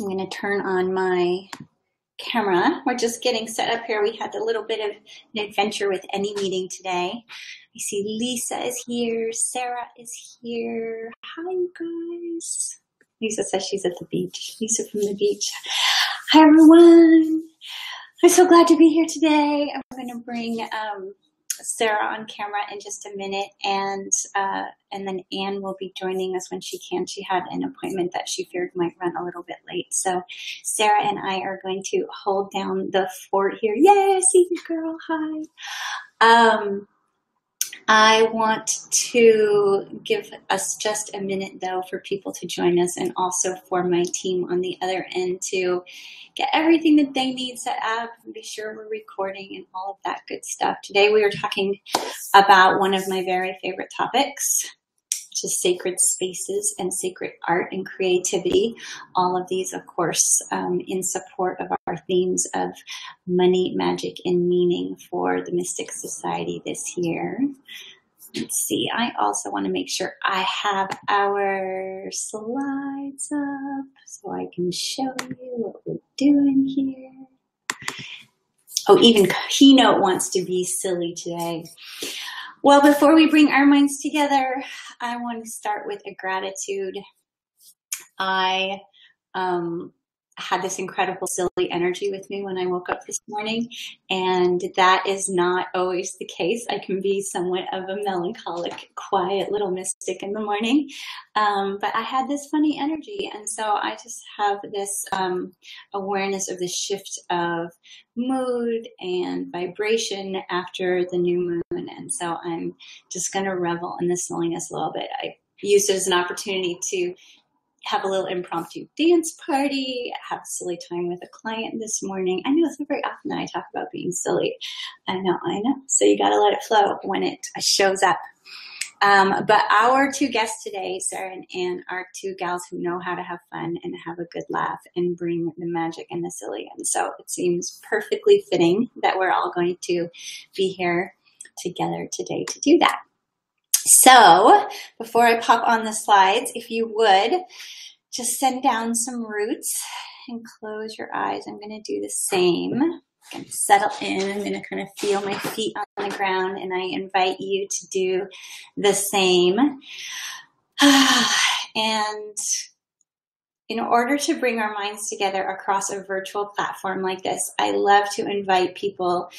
I'm going to turn on my camera. We're just getting set up here. We had a little bit of an adventure with Any Meeting today. I see Lisa is here. Sarah is here. Hi, you guys. Lisa says she's at the beach. Lisa from the beach. Hi, everyone. I'm so glad to be here today. I'm going to bring Sarah on camera in just a minute, and then Anne will be joining us when she can. She had an appointment that she feared might run a little bit late. So Sarah and I are going to hold down the fort here. Yay, I see you, girl. Hi. I want to give us just a minute, though, for people to join us, and also for my team on the other end to get everything that they need set up and be sure we're recording and all of that good stuff. Today we are talking about one of my very favorite topics, which is sacred spaces and sacred art and creativity. All of these, of course, in support of our themes of money, magic, and meaning for the Mystic Society this year. Let's see, I also want to make sure I have our slides up so I can show you what we're doing here. Oh, even Keynote wants to be silly today. Well, before we bring our minds together, I want to start with a gratitude. I had this incredible silly energy with me when I woke up this morning, and that is not always the case. I can be somewhat of a melancholic, quiet little mystic in the morning, but I had this funny energy, and so I just have this awareness of the shift of mood and vibration after the new moon, and so I'm just going to revel in the silliness a little bit. I used it as an opportunity to have a little impromptu dance party, have a silly time with a client this morning. I know it's not very often that I talk about being silly. I know. So you got to let it flow when it shows up. But our two guests today, Sarah and Anne, are two gals who know how to have fun and have a good laugh and bring the magic and the silly. And so it seems perfectly fitting that we're all going to be here together today to do that. So before I pop on the slides, if you would just send down some roots and close your eyes. I'm going to do the same. I'm going to settle in. I'm going to kind of feel my feet on the ground, and I invite you to do the same. And in order to bring our minds together across a virtual platform like this, I love to invite people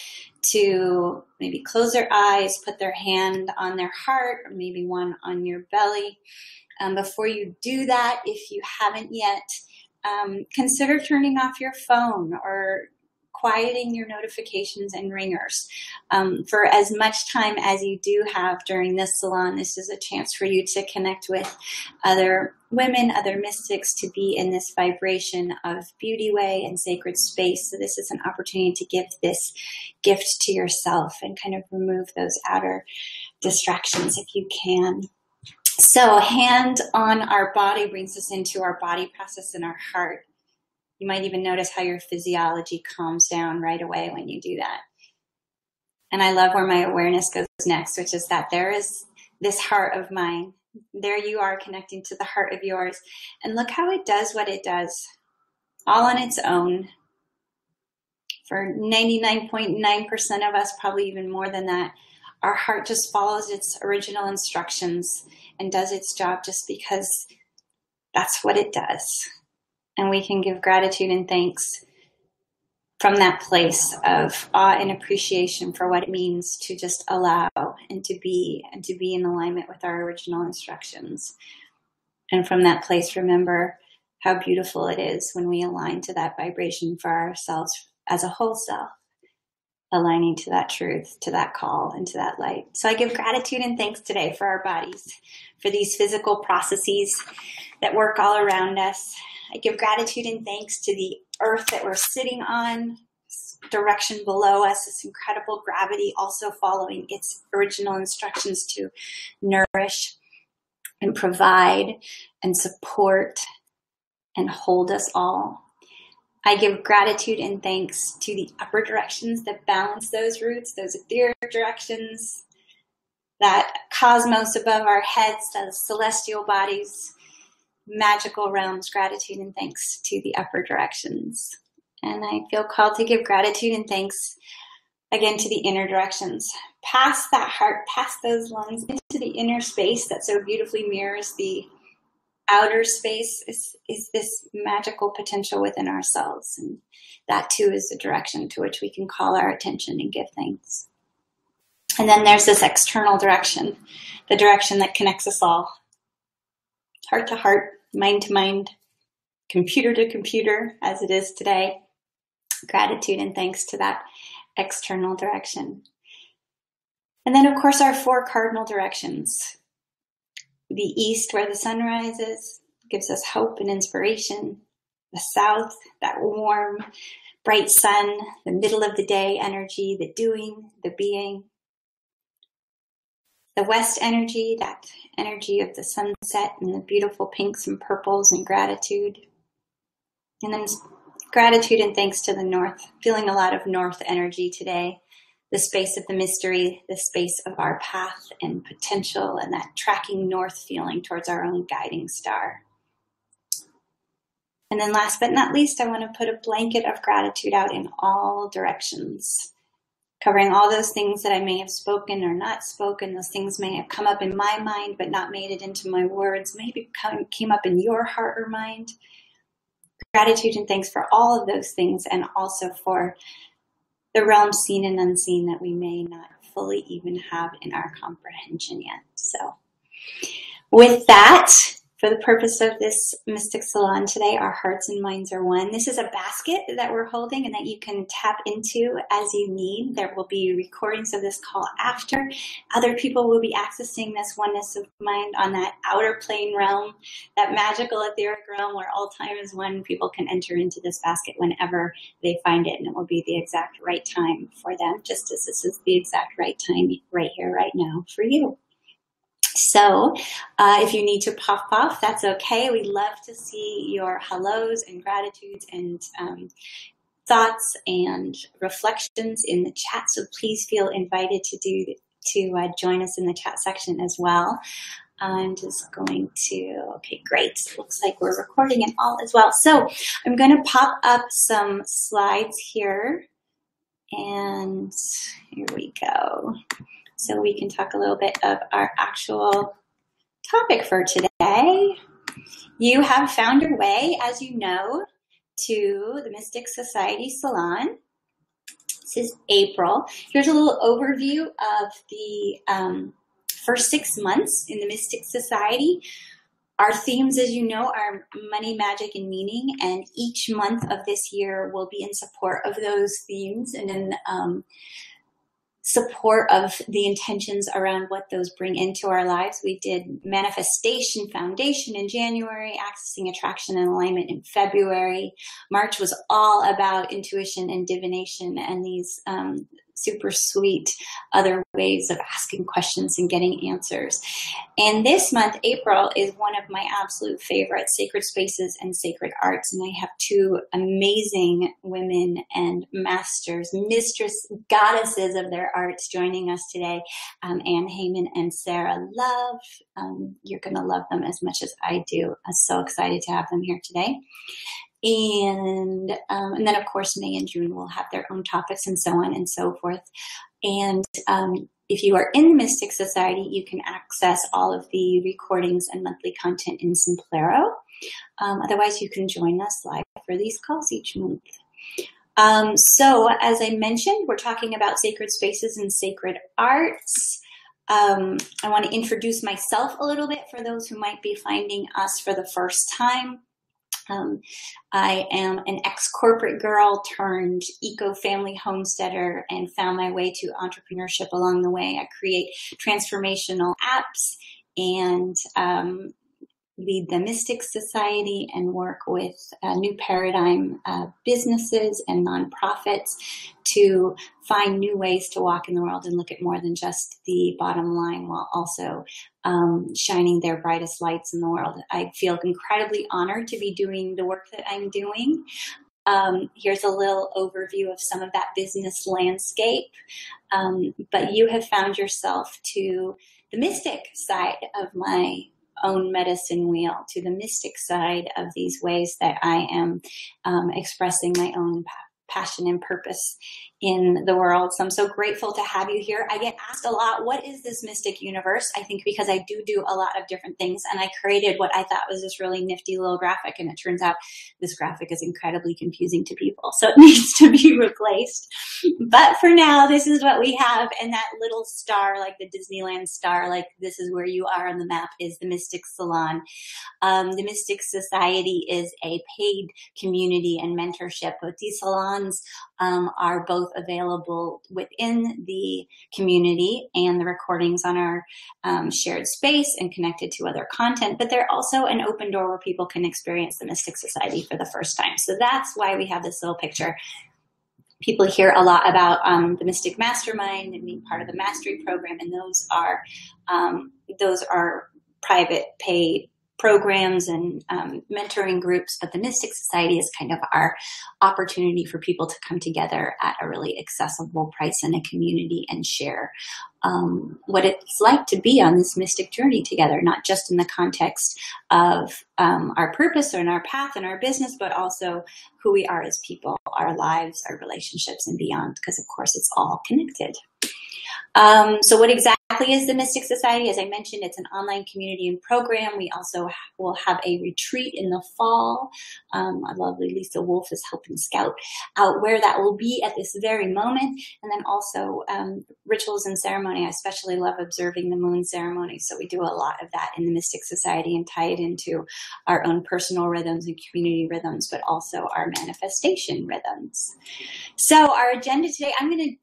to maybe close their eyes, put their hand on their heart, or maybe one on your belly. Before you do that, if you haven't yet, consider turning off your phone or quieting your notifications and ringers. For as much time as you do have during this salon, this is a chance for you to connect with other women, other mystics, to be in this vibration of beauty way and sacred space. So this is an opportunity to give this gift to yourself and kind of remove those outer distractions if you can. So hand on our body brings us into our body process and our heart. You might even notice how your physiology calms down right away when you do that. And I love where my awareness goes next, which is that there is this heart of mine. There you are connecting to the heart of yours. And look how it does what it does, all on its own. For 99.9% of us, probably even more than that, our heart just follows its original instructions and does its job just because that's what it does. And we can give gratitude and thanks from that place of awe and appreciation for what it means to just allow and to be in alignment with our original instructions. And from that place, remember how beautiful it is when we align to that vibration for ourselves as a whole self, aligning to that truth, to that call, and to that light. So I give gratitude and thanks today for our bodies, for these physical processes that work all around us. I give gratitude and thanks to the earth that we're sitting on, direction below us, this incredible gravity also following its original instructions to nourish and provide and support and hold us all. I give gratitude and thanks to the upper directions that balance those roots, those etheric directions, that cosmos above our heads, those celestial bodies magical realms, gratitude and thanks to the upper directions. And I feel called to give gratitude and thanks again to the inner directions, past that heart, past those lungs, into the inner space that so beautifully mirrors the outer space is this magical potential within ourselves. And that too is the direction to which we can call our attention and give thanks. And then there's this external direction, the direction that connects us all. Heart to heart, mind to mind, computer to computer, as it is today. Gratitude and thanks to that external direction. And then, of course, our 4 cardinal directions. The east, where the sun rises, gives us hope and inspiration. The south, that warm, bright sun, the middle of the day energy, the doing, the being. The west energy, that energy of the sunset and the beautiful pinks and purples and gratitude. And then gratitude and thanks to the north. Feeling a lot of north energy today. The space of the mystery, the space of our path and potential, and that tracking north feeling towards our own guiding star. And then last but not least, I want to put a blanket of gratitude out in all directions, covering all those things that I may have spoken or not spoken. Those things may have come up in my mind but not made it into my words, maybe came up in your heart or mind. Gratitude and thanks for all of those things, and also for the realms seen and unseen that we may not fully even have in our comprehension yet. So with that, for the purpose of this Mystic Salon today, our hearts and minds are one. This is a basket that we're holding and that you can tap into as you need. There will be recordings of this call after. Other people will be accessing this oneness of mind on that outer plane realm, that magical etheric realm where all time is one. People can enter into this basket whenever they find it, and it will be the exact right time for them, just as this is the exact right time right here, right now for you. So if you need to pop off, that's okay. We love to see your hellos and gratitudes and thoughts and reflections in the chat. So please feel invited to join us in the chat section as well. I'm just going to, okay, great. Looks like we're recording it all as well. So I'm going to pop up some slides here, and here we go. So we can talk a little bit of our actual topic for today. You have found your way, as you know, to the Mystic Society Salon. This is April. Here's a little overview of the first 6 months in the Mystic Society. Our themes, as you know, are money, magic, and meaning, and each month of this year will be in support of those themes and in support of the intentions around what those bring into our lives. We did manifestation foundation in January, accessing attraction and alignment in February. March was all about intuition and divination and these super sweet other ways of asking questions and getting answers. And this month, April, is one of my absolute favorite sacred spaces and sacred arts. And I have 2 amazing women and masters, mistress, goddesses of their arts joining us today, Anne Hayman and Sarah Love. You're going to love them as much as I do. I'm so excited to have them here today. And then, of course, May and June will have their own topics and so on and so forth. And if you are in the Mystic Society, you can access all of the recordings and monthly content in Simplero. Otherwise, you can join us live for these calls each month. So, as I mentioned, we're talking about sacred spaces and sacred arts. I want to introduce myself a little bit for those who might be finding us for the first time. I am an ex-corporate girl turned eco-family homesteader and found my way to entrepreneurship along the way. I create transformational apps and lead the Mystic Society and work with new paradigm businesses and nonprofits to find new ways to walk in the world and look at more than just the bottom line, while also shining their brightest lights in the world. I feel incredibly honored to be doing the work that I'm doing. Here's a little overview of some of that business landscape. But you have found yourself to the mystic side of my own medicine wheel, to the mystic side of these ways that I am expressing my own passion and purpose in the world. So I'm so grateful to have you here. I get asked a lot, what is this mystic universe? I think because I do a lot of different things, and I created what I thought was this really nifty little graphic, and it turns out this graphic is incredibly confusing to people, so it needs to be replaced. But for now, this is what we have, and that little star, like the Disneyland star, like this is where you are on the map, is the Mystic Salon. The Mystic Society is a paid community and mentorship, but these salons are both available within the community and the recordings on our shared space and connected to other content, but they're also an open door where people can experience the Mystic Society for the first time. So that's why we have this little picture. People hear a lot about the Mystic Mastermind and being part of the Mastery Program, and those are private paid programs and mentoring groups, but the Mystic Society is kind of our opportunity for people to come together at a really accessible price in a community and share what it's like to be on this mystic journey together, not just in the context of our purpose and our path and our business, but also who we are as people, our lives, our relationships, and beyond, because of course it's all connected. So what exactly is the Mystic Society? As I mentioned, it's an online community and program. We also will have a retreat in the fall. Our lovely Lisa Wolf is helping scout out where that will be at this very moment. And then also rituals and ceremony. I especially love observing the moon ceremony. So we do a lot of that in the Mystic Society and tie it into our own personal rhythms and community rhythms, but also our manifestation rhythms. So our agenda today, I'm going to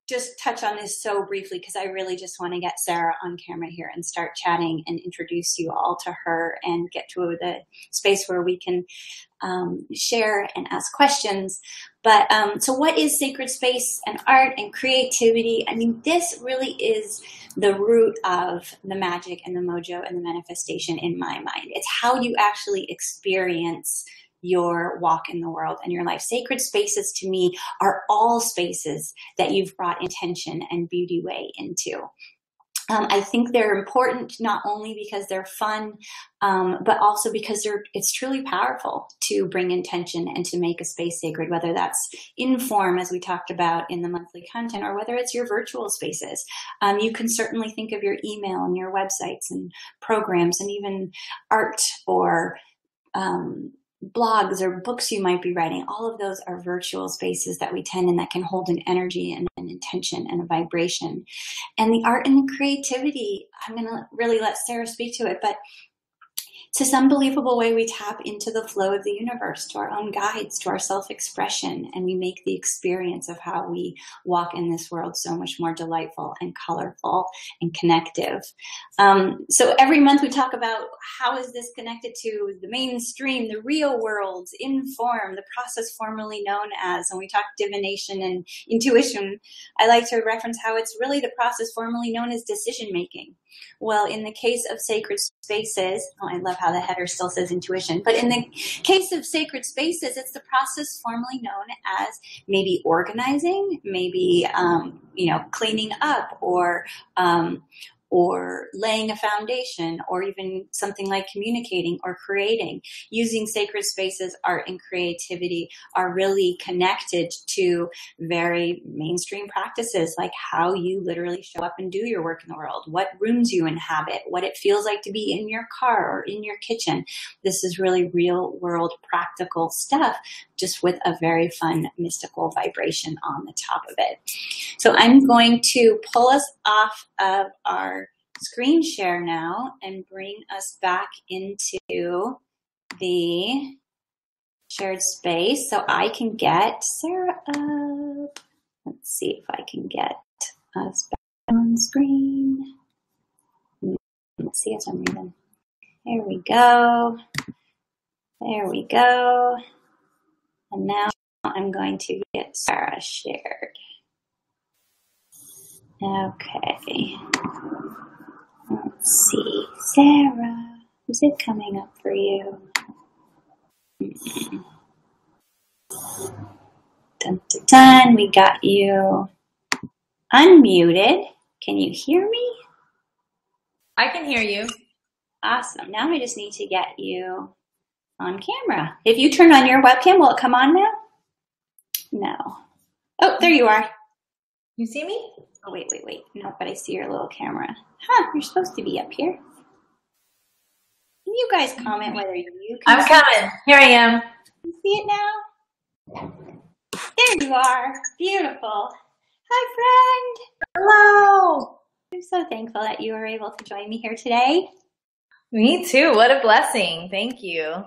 just touch on this so briefly because I really just want to get Sarah on camera here and start chatting and introduce you all to her and get to the space where we can share and ask questions. But so what is sacred space and art and creativity? I mean, this really is the root of the magic and the mojo and the manifestation in my mind. It's how you actually experience your walk in the world and your life. Sacred spaces to me are all spaces that you've brought intention and beauty way into. I think they're important not only because they're fun, but also because it's truly powerful to bring intention and to make a space sacred, whether that's in form, as we talked about in the monthly content, or whether it's your virtual spaces. You can certainly think of your email and your websites and programs and even art or blogs or books you might be writing. All of those are virtual spaces that we tend and that can hold an energy and an intention and a vibration. And the art and the creativity, I'm going to really let Sarah speak to it, but it's this unbelievable way we tap into the flow of the universe, to our own guides, to our self-expression, and we make the experience of how we walk in this world so much more delightful and colorful and connective. So every month we talk about how is this connected to the mainstream, the real world, inform, the process formerly known as, and we talk divination and intuition. I like to reference how it's really the process formerly known as decision making. Well, in the case of sacred spaces, I love how the header still says intuition, but in the case of sacred spaces, it's the process formerly known as maybe organizing, maybe, cleaning up or laying a foundation, or even something like communicating or creating. Using sacred spaces, art and creativity are really connected to very mainstream practices, like how you literally show up and do your work in the world, what rooms you inhabit, what it feels like to be in your car or in your kitchen. This is really real world practical stuff, just with a very fun mystical vibration on the top of it. So I'm going to pull us off of our screen share now and bring us back into the shared space so I can get Sarah up. Let's see if I can get us back on screen. Let's see as I'm reading. There we go. There we go. And now I'm going to get Sarah shared. Okay. Let's see. Sarah, is it coming up for you? Dun, dun, dun. We got you unmuted. Can you hear me? I can hear you. Awesome. Now I just need to get you on camera. If you turn on your webcam, will it come on now? No. Oh, there you are. You see me? Oh, wait. No, but I see your little camera. Huh, you're supposed to be up here. Can you guys comment whether you can I'm coming. Here I am. You see it now? There you are. Beautiful. Hi, friend. Hello. I'm so thankful that you were able to join me here today. Me too. What a blessing. Thank you.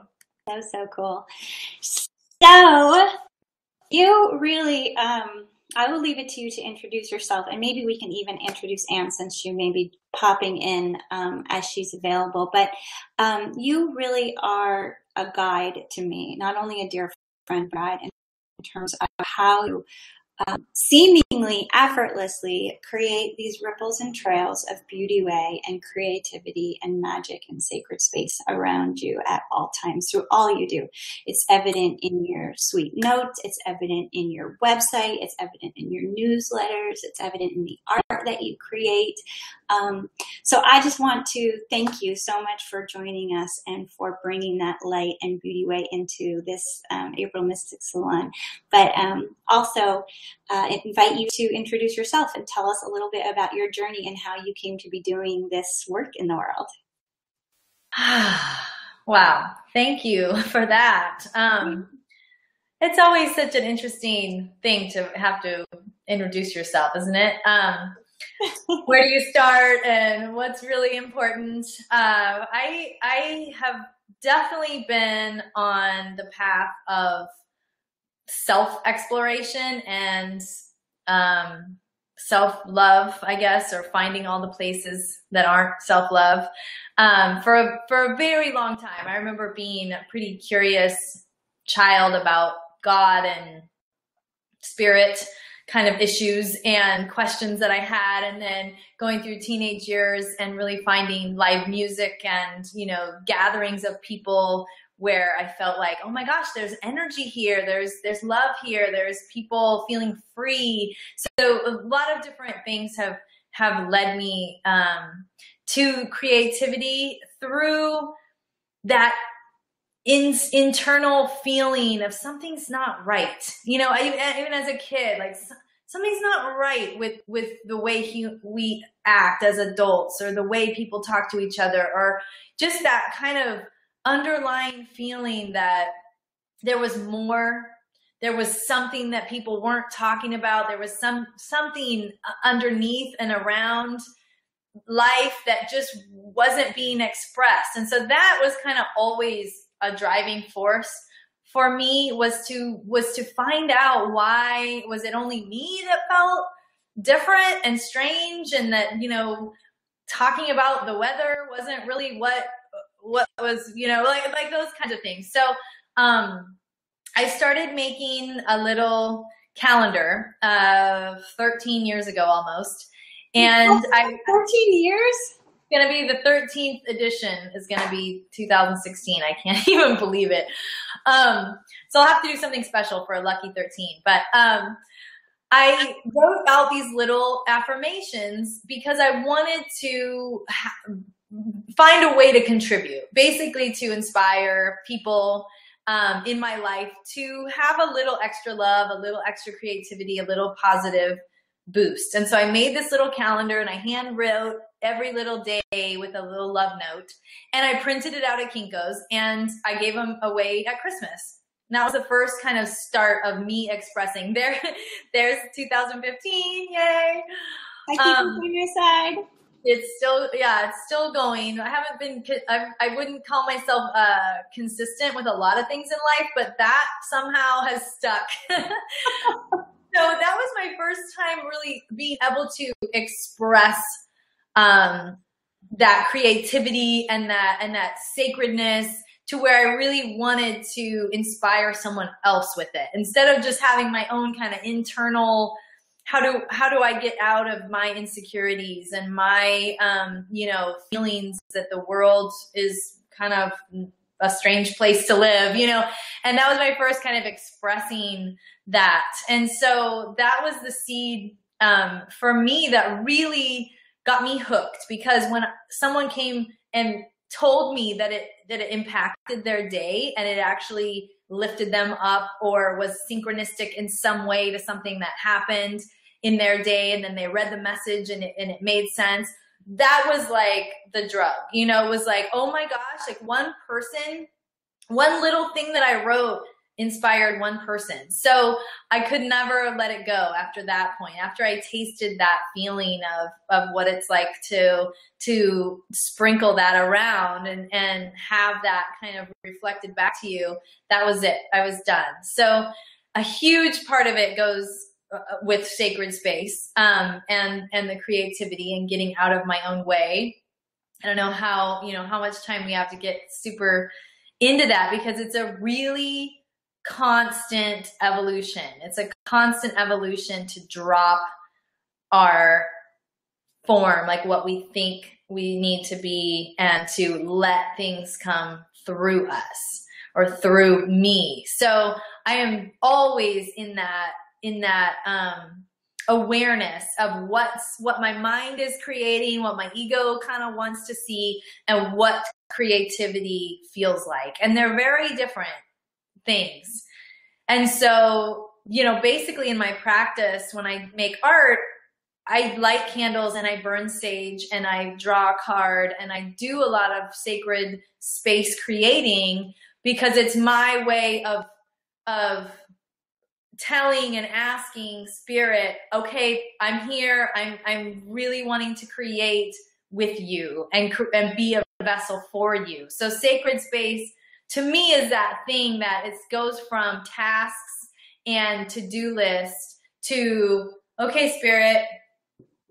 So cool. So you really, I will leave it to you to introduce yourself, and maybe we can even introduce Anne since she may be popping in as she's available. But you really are a guide to me, not only a dear friend, guide in terms of how you seemingly effortlessly create these ripples and trails of beauty way and creativity and magic and sacred space around you at all times through all you do. It's evident in your sweet notes. It's evident in your website. It's evident in your newsletters. It's evident in the art that you create. So I just want to thank you so much for joining us and for bringing that light and beauty way into this April Mystic Salon. But also invite you to introduce yourself and tell us a little bit about your journey and how you came to be doing this work in the world. Wow. Thank you for that. It's always such an interesting thing to have to introduce yourself, isn't it? Where do you start and what's really important? I have definitely been on the path of self-exploration and self-love, I guess, or finding all the places that aren't self-love for a very long time. I remember being a pretty curious child about God and spirit kind of issues and questions that I had, and then going through teenage years and really finding live music and, you know, gatherings of people where I felt like, oh my gosh, there's energy here. There's love here. There's people feeling free. So a lot of different things have led me to creativity through that internal feeling of something's not right. You know, even as a kid, like something's not right with the way we act as adults, or the way people talk to each other, or just that kind of underlying feeling that there was more, there was something that people weren't talking about. There was something underneath and around life that just wasn't being expressed. And so that was kind of always a driving force for me, was to find out, why was it only me that felt different and strange, and that, you know, talking about the weather wasn't really what was, you know, like those kinds of things. So I started making a little calendar 13 years ago almost. And 14 years? Going to be the 13th edition is going to be 2016. I can't even believe it. So I'll have to do something special for a lucky 13. But I wrote out these little affirmations because I wanted to find a way to contribute, basically to inspire people in my life to have a little extra love, a little extra creativity, a little positive boost. And so I made this little calendar, and I hand wrote every little day with a little love note, and I printed it out at Kinko's, and I gave them away at Christmas. And that was the first kind of start of me expressing. There's 2015, yay! I keep on your side. It's still going. I wouldn't call myself consistent with a lot of things in life, but that somehow has stuck. So that was my first time really being able to express that creativity and that sacredness, to where I really wanted to inspire someone else with it, instead of just having my own kind of internal, how do I get out of my insecurities and my feelings that the world is kind of a strange place to live, you know. And that was my first kind of expressing that. And so that was the seed for me that really got me hooked, because when someone came and told me that it impacted their day and it actually lifted them up or was synchronistic in some way to something that happened in their day, and then they read the message and it made sense. That was like the drug, you know. It was like, oh my gosh, like one person, one little thing that I wrote inspired one person. So I could never let it go after that point, after I tasted that feeling of what it's like to sprinkle that around and have that kind of reflected back to you. That was it. I was done. So a huge part of it goes with sacred space, and the creativity and getting out of my own way. I don't know how much time we have to get super into that, because it's a really constant evolution. It's a constant evolution to drop our form, like what we think we need to be, and to let things come through us or through me. So I am always in that awareness of what my mind is creating, what my ego kind of wants to see, and what creativity feels like. And they're very different things. And so, basically in my practice, when I make art, I light candles and I burn sage and I draw a card and I do a lot of sacred space creating, because it's my way of telling and asking spirit, okay, I'm here. I'm really wanting to create with you and be a vessel for you. So sacred space to me is that thing that it goes from tasks and to-do list to, okay, spirit,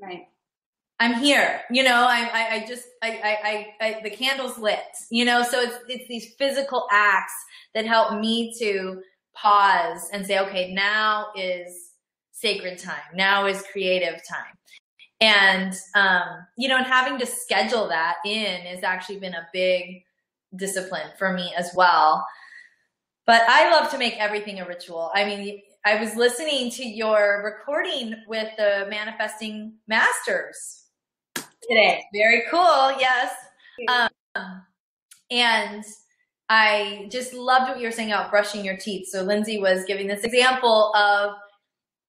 right, I'm here. The candle's lit, so it's these physical acts that help me to pause and say, okay, now is sacred time. Now is creative time. And, and having to schedule that in has actually been a big discipline for me as well. But I love to make everything a ritual. I mean, I was listening to your recording with the Manifesting Masters today. Very cool. Yes. And I just loved what you were saying about brushing your teeth. So Lindsay was giving this example of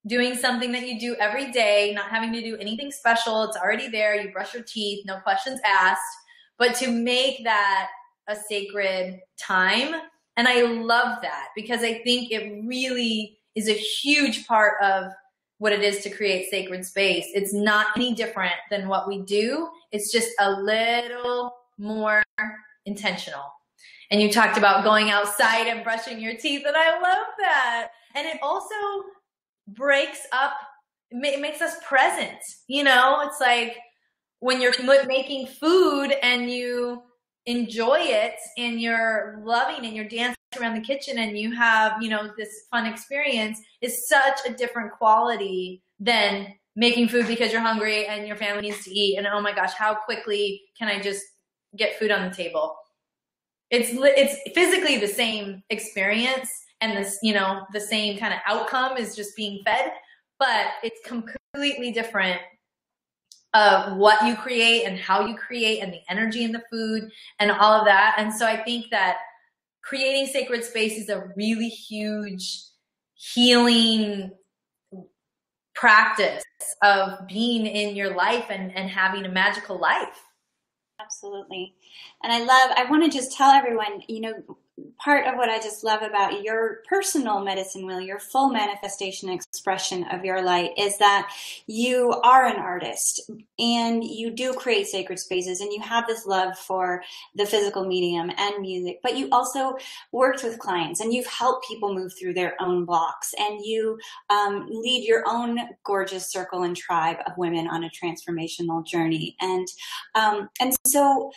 doing something that you do every day, not having to do anything special. It's already there. You brush your teeth, no questions asked, but to make that a sacred time. And I love that, because I think it really is a huge part of what it is to create sacred space. It's not any different than what we do. It's just a little more intentional. And you talked about going outside and brushing your teeth, and I love that. And it also breaks up, it makes us present. It's like when you're making food and you enjoy it and you're loving and you're dancing around the kitchen and you have, this fun experience, is such a different quality than making food because you're hungry and your family needs to eat. And oh my gosh, how quickly can I just get food on the table? It's physically the same experience, and this, the same kind of outcome is just being fed, but it's completely different of what you create and how you create and the energy in the food and all of that. And so I think that creating sacred space is a really huge healing practice of being in your life and having a magical life. Absolutely. And I want to just tell everyone, part of what I just love about your personal medicine wheel, your full manifestation expression of your light, is that you are an artist and you do create sacred spaces and you have this love for the physical medium and music, but you also worked with clients and you've helped people move through their own blocks, and you lead your own gorgeous circle and tribe of women on a transformational journey. And so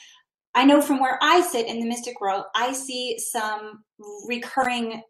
I know from where I sit in the mystic world, I see some recurring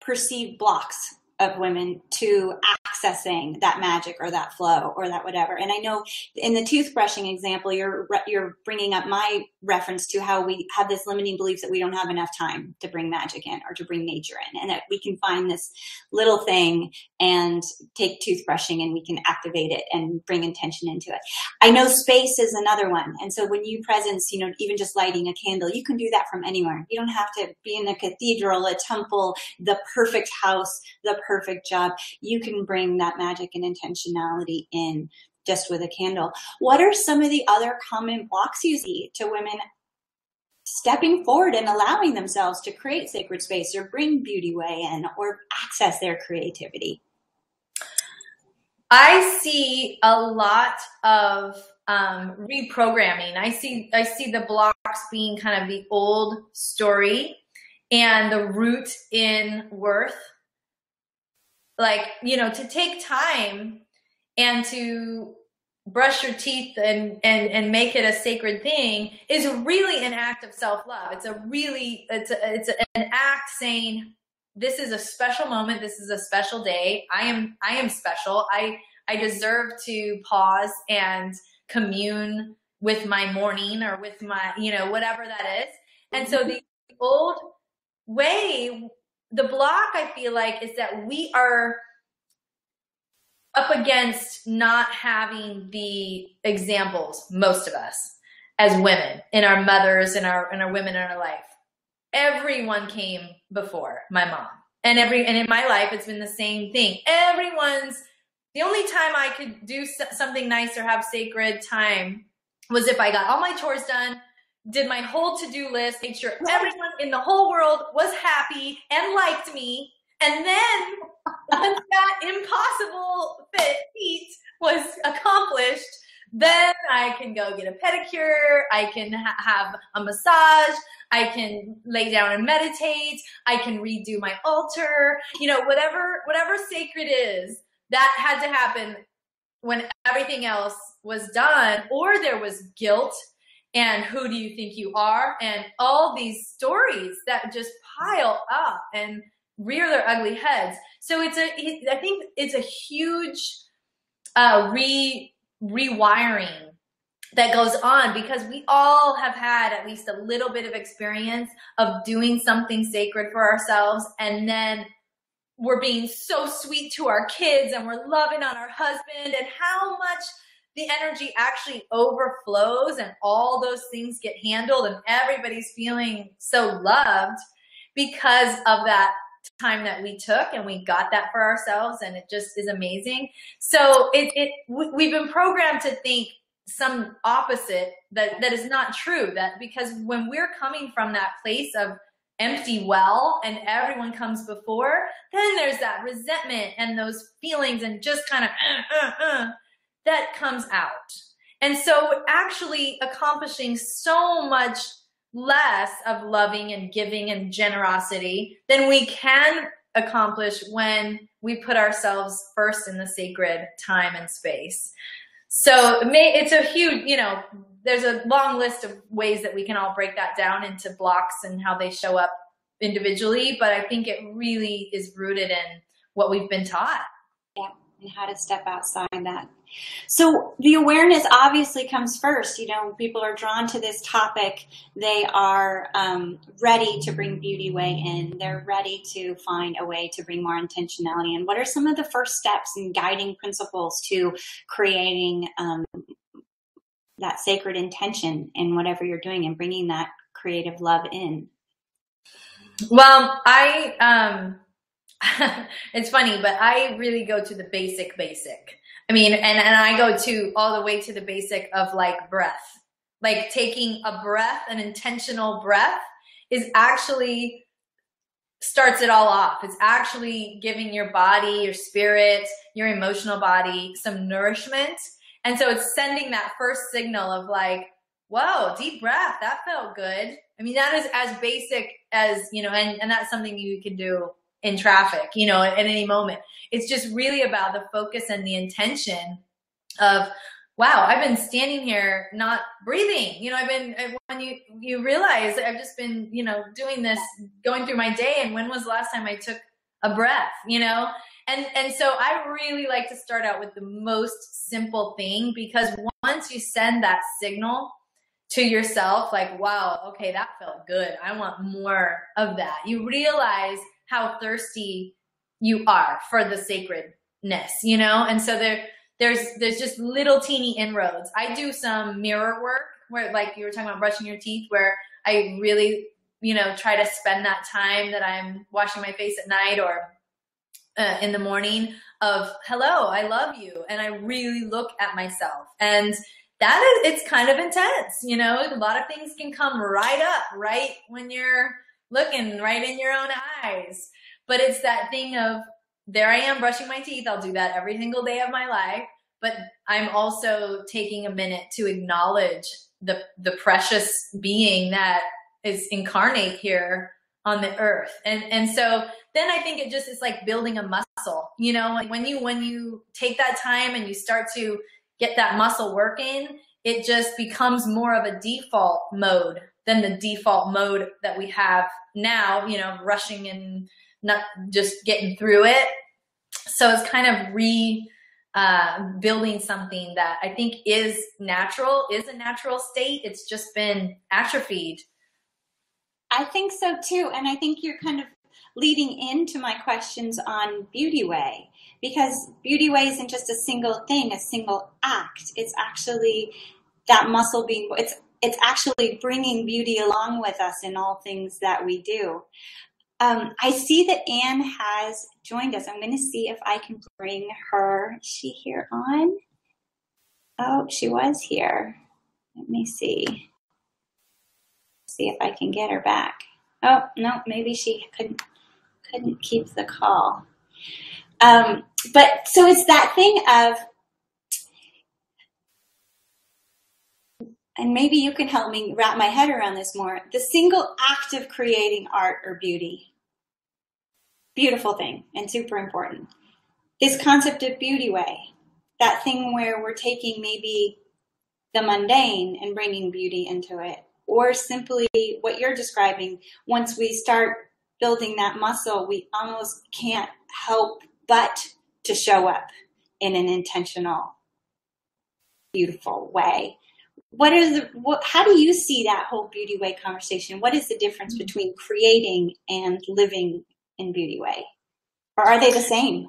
perceived blocks of women to accessing that magic or that flow or that whatever. And I know in the toothbrushing example, you're bringing up my reference to how we have this limiting belief that we don't have enough time to bring magic in or to bring nature in, and that we can find this little thing and take toothbrushing and we can activate it and bring intention into it. I know space is another one. And so when you presence, even just lighting a candle, you can do that from anywhere. You don't have to be in a cathedral, a temple, the perfect house, the perfect job. You can bring that magic and intentionality in just with a candle. What are some of the other common blocks you see to women stepping forward and allowing themselves to create sacred space or bring beauty way in or access their creativity? I see a lot of reprogramming. I see the blocks being kind of the old story and the root in worth. Like, to take time and to brush your teeth and make it a sacred thing is really an act of self-love. It's an act saying, this is a special moment. This is a special day. I am special. I deserve to pause and commune with my morning or with my, whatever that is. And so the old way, the block, I feel like, is that we are up against not having the examples, most of us as women, in our mothers and our women in our life. Everyone came before my mom, and in my life, it's been the same thing. The only time I could do something nice or have sacred time was if I got all my chores done, did my whole to-do list, made sure everyone in the whole world was happy and liked me. And then once that impossible feat was accomplished, then I can go get a pedicure. I can have a massage. I can lay down and meditate. I can redo my altar. Whatever sacred is, that had to happen when everything else was done, or there was guilt and who do you think you are, and all these stories that just pile up and rear their ugly heads. So I think it's a huge rewiring that goes on, because we all have had at least a little bit of experience of doing something sacred for ourselves, and then we're being so sweet to our kids and we're loving on our husband, and how much the energy actually overflows and all those things get handled and everybody's feeling so loved because of that time that we took, and we got that for ourselves, and it just is amazing. So we've been programmed to think some opposite that is not true, that because when we're coming from that place of empty well and everyone comes before, then there's that resentment and those feelings and just kind of that comes out. And so actually accomplishing so much less of loving and giving and generosity than we can accomplish when we put ourselves first in the sacred time and space. So it's a huge, there's a long list of ways that we can all break that down into blocks and how they show up individually, but I think it really is rooted in what we've been taught. Yeah, and how to step outside that. So the awareness obviously comes first. People are drawn to this topic. They are ready to bring beauty way in. They're ready to find a way to bring more intentionality. And what are some of the first steps and guiding principles to creating that sacred intention in whatever you're doing and bringing that creative love in? Well, it's funny, but I really go to the basic. I mean, and I go to all the way to the basic of like breath, like taking a breath, an intentional breath is actually starts it all off. It's actually giving your body, your spirit, your emotional body some nourishment. And so it's sending that first signal of like, whoa, deep breath. That felt good. I mean, that is as basic as, and that's something you can do in traffic, at any moment. It's just really about the focus and the intention of, wow, I've been standing here not breathing. When you realize I've just been, doing this, going through my day. And when was the last time I took a breath, you know? And so I really like to start out with the most simple thing, because once you send that signal to yourself, like, wow, okay, that felt good, I want more of that, you realize how thirsty you are for the sacredness, you know? And so there's just little teeny inroads. I do some mirror work where, like you were talking about brushing your teeth, where I really, you know, try to spend that time that I'm washing my face at night or in the morning of, hello, I love you. And I really look at myself. And that is, it's kind of intense, you know, a lot of things can come right up, right when you're looking right in your own eyes. But it's that thing of, there I am brushing my teeth. I'll do that every single day of my life. But I'm also taking a minute to acknowledge the precious being that is incarnate here on the earth. And so then I think it just is like building a muscle, you know, like when you take that time and you start to get that muscle working, it just becomes more of a default mode than the default mode that we have now, you know, rushing and not just getting through it. So it's kind of building something that I think is a natural state. It's just been atrophied. I think so too. And I think you're kind of leading into my questions on Beauty Way, because Beauty Way isn't just a single thing, a single act. It's actually that muscle being, it's actually bringing beauty along with us in all things that we do. I see that Anne has joined us. I'm going to see if I can bring her. Is she here on? Oh, she was here. Let me see. See if I can get her back. Oh, no, maybe she couldn't keep the call. But so it's that thing of, and maybe you can help me wrap my head around this more, the single act of creating art or beauty. Beautiful thing and super important. This concept of Beauty Way, that thing where we're taking maybe the mundane and bringing beauty into it, or simply what you're describing, once we start building that muscle, we almost can't help but to show up in an intentional, beautiful way. How do you see that whole Beauty Way conversation? What is the difference between creating and living in Beauty Way? Or are they the same?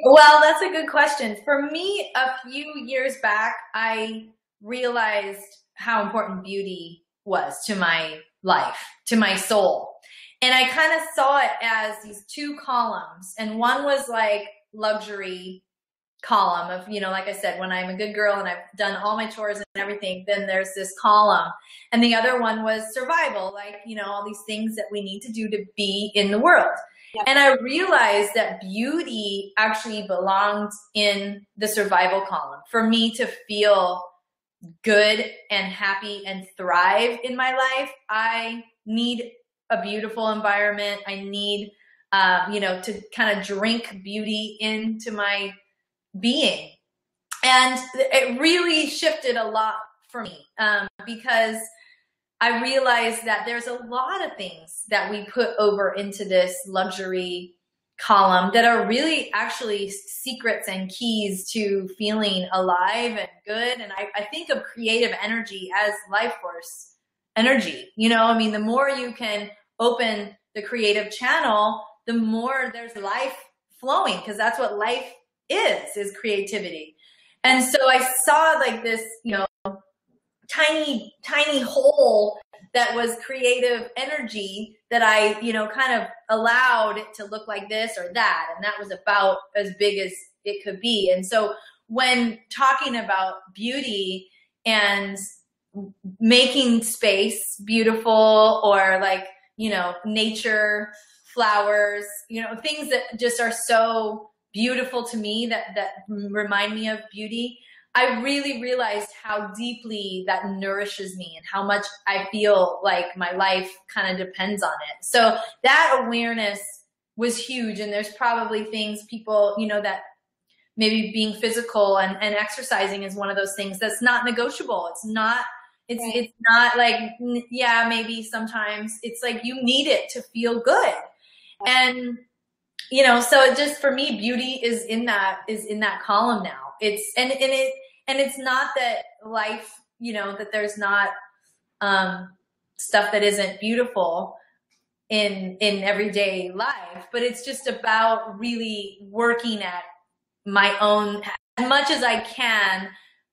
Well, that's a good question. For me, a few years back, I realized how important beauty was to my life, to my soul. And I kind of saw it as these two columns. And one was like luxury column of, you know, like I said, when I'm a good girl and I've done all my chores and everything, then there's this column. And the other one was survival, like, you know, all these things that we need to do to be in the world. Yep. And I realized that beauty actually belonged in the survival column. For me to feel good and happy and thrive in my life, I need a beautiful environment. I need, you know, to kind of drink beauty into my being. And it really shifted a lot for me, because I realized that there's a lot of things that we put over into this luxury column that are really actually secrets and keys to feeling alive and good. And I think of creative energy as life force energy. You know, I mean, the more you can open the creative channel, the more there's life flowing, because that's what life is creativity. And so I saw like this, you know, tiny hole that was creative energy that I, you know, kind of allowed it to look like this or that. And that was about as big as it could be. And so when talking about beauty and making space beautiful, or like, you know, nature, flowers, you know, things that just are so beautiful to me that remind me of beauty, I really realized how deeply that nourishes me and how much I feel like my life kind of depends on it. So that awareness was huge. And there's probably things people, you know, that maybe being physical and exercising is one of those things that's not negotiable. It's not, it's not like, yeah, maybe sometimes it's like you need it to feel good. And, so it just, for me, beauty is in that column now. It's not that life, that there's not, stuff that isn't beautiful in everyday life, but it's just about really working at my own, as much as I can,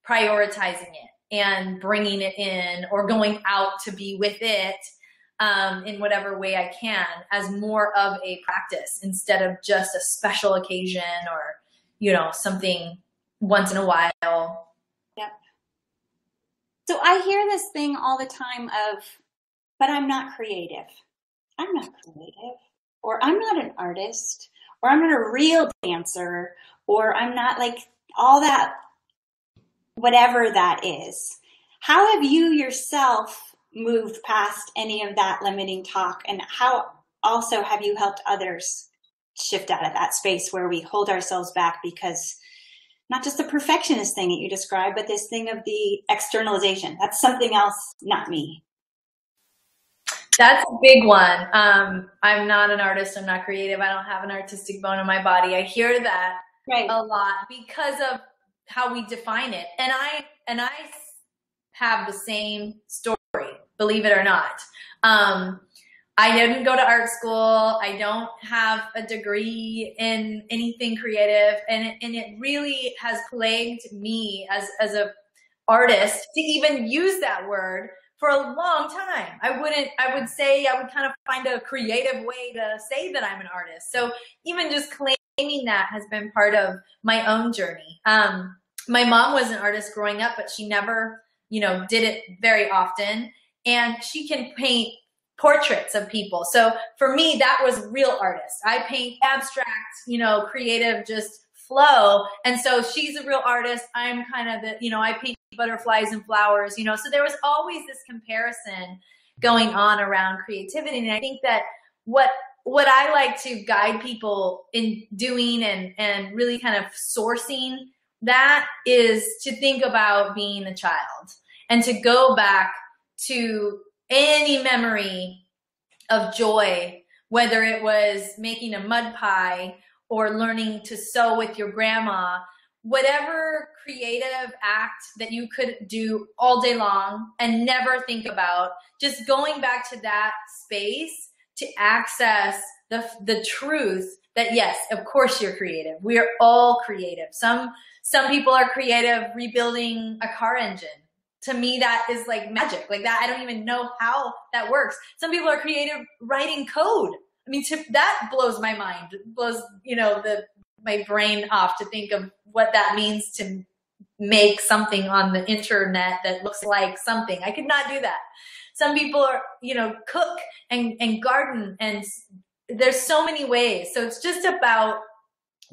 prioritizing it and bringing it in or going out to be with it, in whatever way I can, as more of a practice instead of just a special occasion or, something once in a while. Yep. So I hear this thing all the time of, but I'm not creative. I'm not creative, or I'm not an artist, or I'm not a real dancer, or I'm not like all that, whatever that is. How have you yourself moved past any of that limiting talk, and how also have you helped others shift out of that space where we hold ourselves back because not just the perfectionist thing that you described, but this thing of the externalization. That's something else, not me. That's a big one. I'm not an artist. I'm not creative. I don't have an artistic bone in my body. I hear that a lot because of how we define it. And I have the same story, believe it or not. I didn't go to art school. I don't have a degree in anything creative. And it really has plagued me as a artist to even use that word for a long time. I would say I would kind of find a creative way to say that I'm an artist. So even just claiming that has been part of my own journey. My mom was an artist growing up, but she never, did it very often. And she can paint portraits of people. So for me, that was real artist. I paint abstract, creative, just flow. And so she's a real artist. I'm kind of the, I paint butterflies and flowers, so there was always this comparison going on around creativity. And I think that what I like to guide people in doing and really kind of sourcing that is to think about being a child and to go back to any memory of joy, whether it was making a mud pie or learning to sew with your grandma, whatever creative act that you could do all day long and never think about, just going back to that space to access the truth that, yes, of course you're creative. We are all creative. Some people are creative rebuilding a car engine. To me, that is like magic. Like that, I don't even know how that works. Some people are creative writing code. I mean, that blows my mind. It blows, my brain off to think of what that means to make something on the internet that looks like something. I could not do that. Some people are, cook and garden, and there's so many ways. So it's just about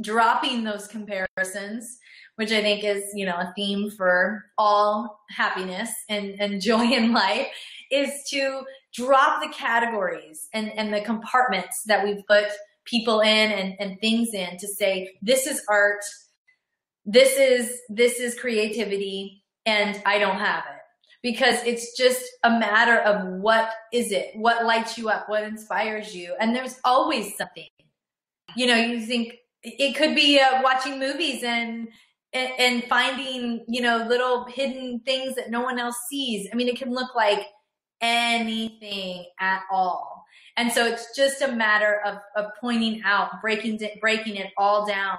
dropping those comparisons, which I think is, a theme for all happiness and joy in life, is to drop the categories and the compartments that we put people in and things in, to say, this is art, this is creativity, and I don't have it. Because it's just a matter of what is it, what lights you up, what inspires you. And there's always something, you think it could be watching movies and finding, little hidden things that no one else sees. I mean, it can look like anything at all. And so it's just a matter of pointing out, breaking it all down,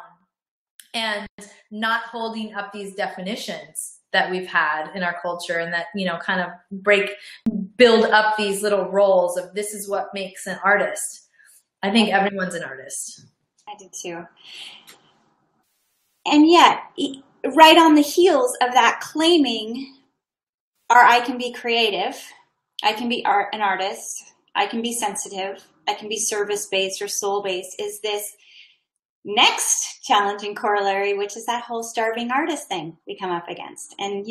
and not holding up these definitions that we've had in our culture, and that, kind of build up these little roles of this is what makes an artist. I think everyone's an artist. I do too. And yet, right on the heels of that claiming, I can be creative, I can be an artist, I can be sensitive, I can be service-based or soul-based, is this next challenging corollary, which is that whole starving artist thing we come up against. And,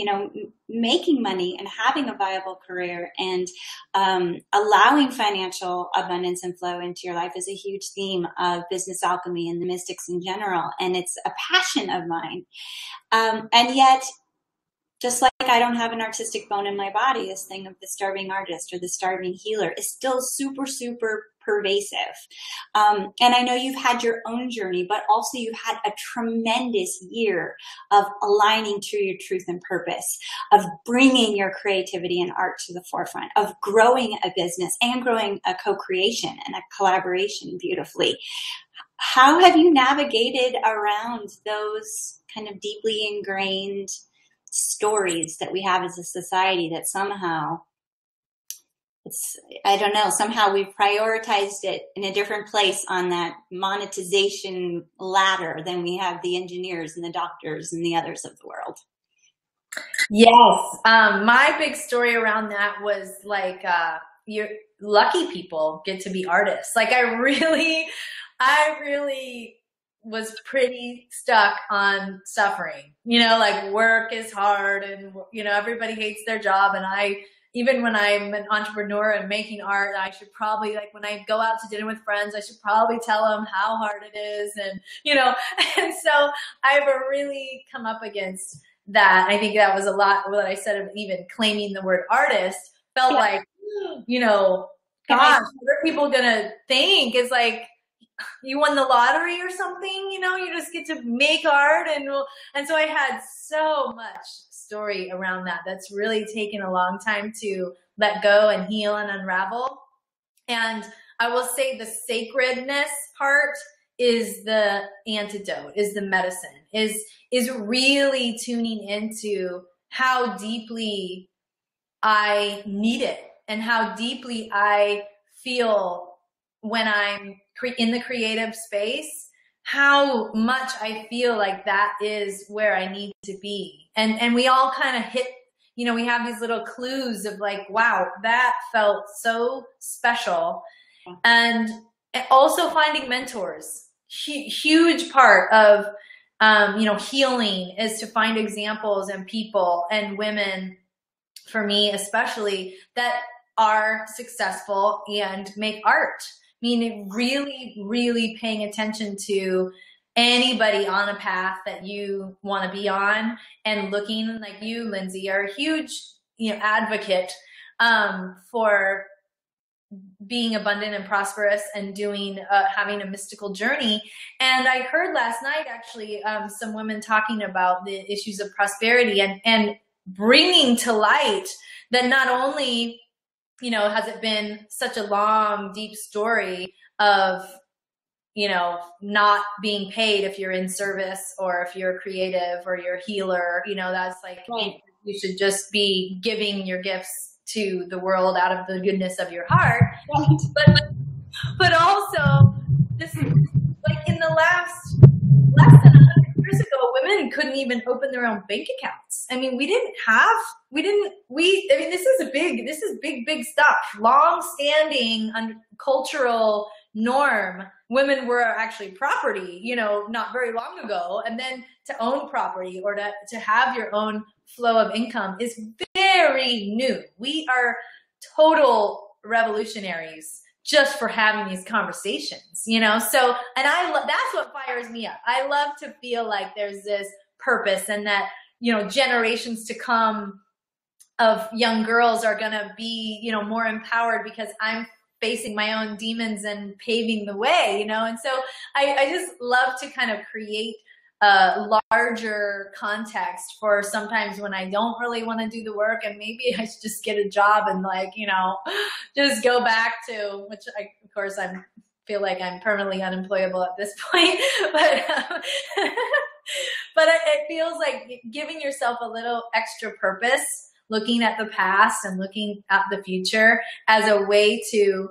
making money and having a viable career and allowing financial abundance and flow into your life is a huge theme of business alchemy and the mystics in general. And it's a passion of mine. And yet Just like I don't have an artistic bone in my body, this thing of the starving artist or the starving healer is still super, super pervasive. And I know you've had your own journey, but also you've had a tremendous year of aligning to your truth and purpose, of bringing your creativity and art to the forefront, of growing a business and growing a co-creation and a collaboration beautifully. How have you navigated around those kind of deeply ingrained stories that we have as a society that somehow I don't know, somehow we've prioritized it in a different place on that monetization ladder than we have the engineers and the doctors and the others of the world? Yes. My big story around that was like, you're lucky people get to be artists. Like I really was pretty stuck on suffering, like work is hard and, everybody hates their job. And even when I'm an entrepreneur and making art, I should probably, like when I go out to dinner with friends, I should probably tell them how hard it is. And, and so I've really come up against that. I think that was a lot what I said of even claiming the word artist felt like, gosh, what are people going to think? Is like, you won the lottery or something, you just get to make art. And so I had so much story around that. That's really taken a long time to let go and heal and unravel. And I will say the sacredness part is the antidote, is the medicine, is really tuning into how deeply I need it and how deeply I feel when I'm in the creative space, how much I feel like that is where I need to be. And we all kind of hit, we have these little clues of like, wow, that felt so special. And also finding mentors, huge part of, healing is to find examples and people and women, for me especially, that are successful and make art. Really, really paying attention to anybody on a path that you want to be on and looking like you, Lindsay, are a huge, advocate, for being abundant and prosperous and having a mystical journey. And I heard last night, actually, some women talking about the issues of prosperity and bringing to light that not only has it been such a long, deep story of, not being paid if you're in service or if you're creative or you're a healer, that's like, right. You should just be giving your gifts to the world out of the goodness of your heart. Right. But also this, like in the less than 100 years ago, women couldn't even open their own bank accounts. This is big stuff. Long-standing cultural norm. Women were actually property, not very long ago. And then to own property or to have your own flow of income is very new. We are total revolutionaries just for having these conversations, so, and that's what fires me up. I love to feel like there's this purpose and that, generations to come of young girls are going to be, more empowered because I'm facing my own demons and paving the way, and so I just love to kind of create a larger context for sometimes when I don't really want to do the work and maybe I should just get a job and just go back to, which of course I feel like I'm permanently unemployable at this point, but it feels like giving yourself a little extra purpose, looking at the past and looking at the future as a way to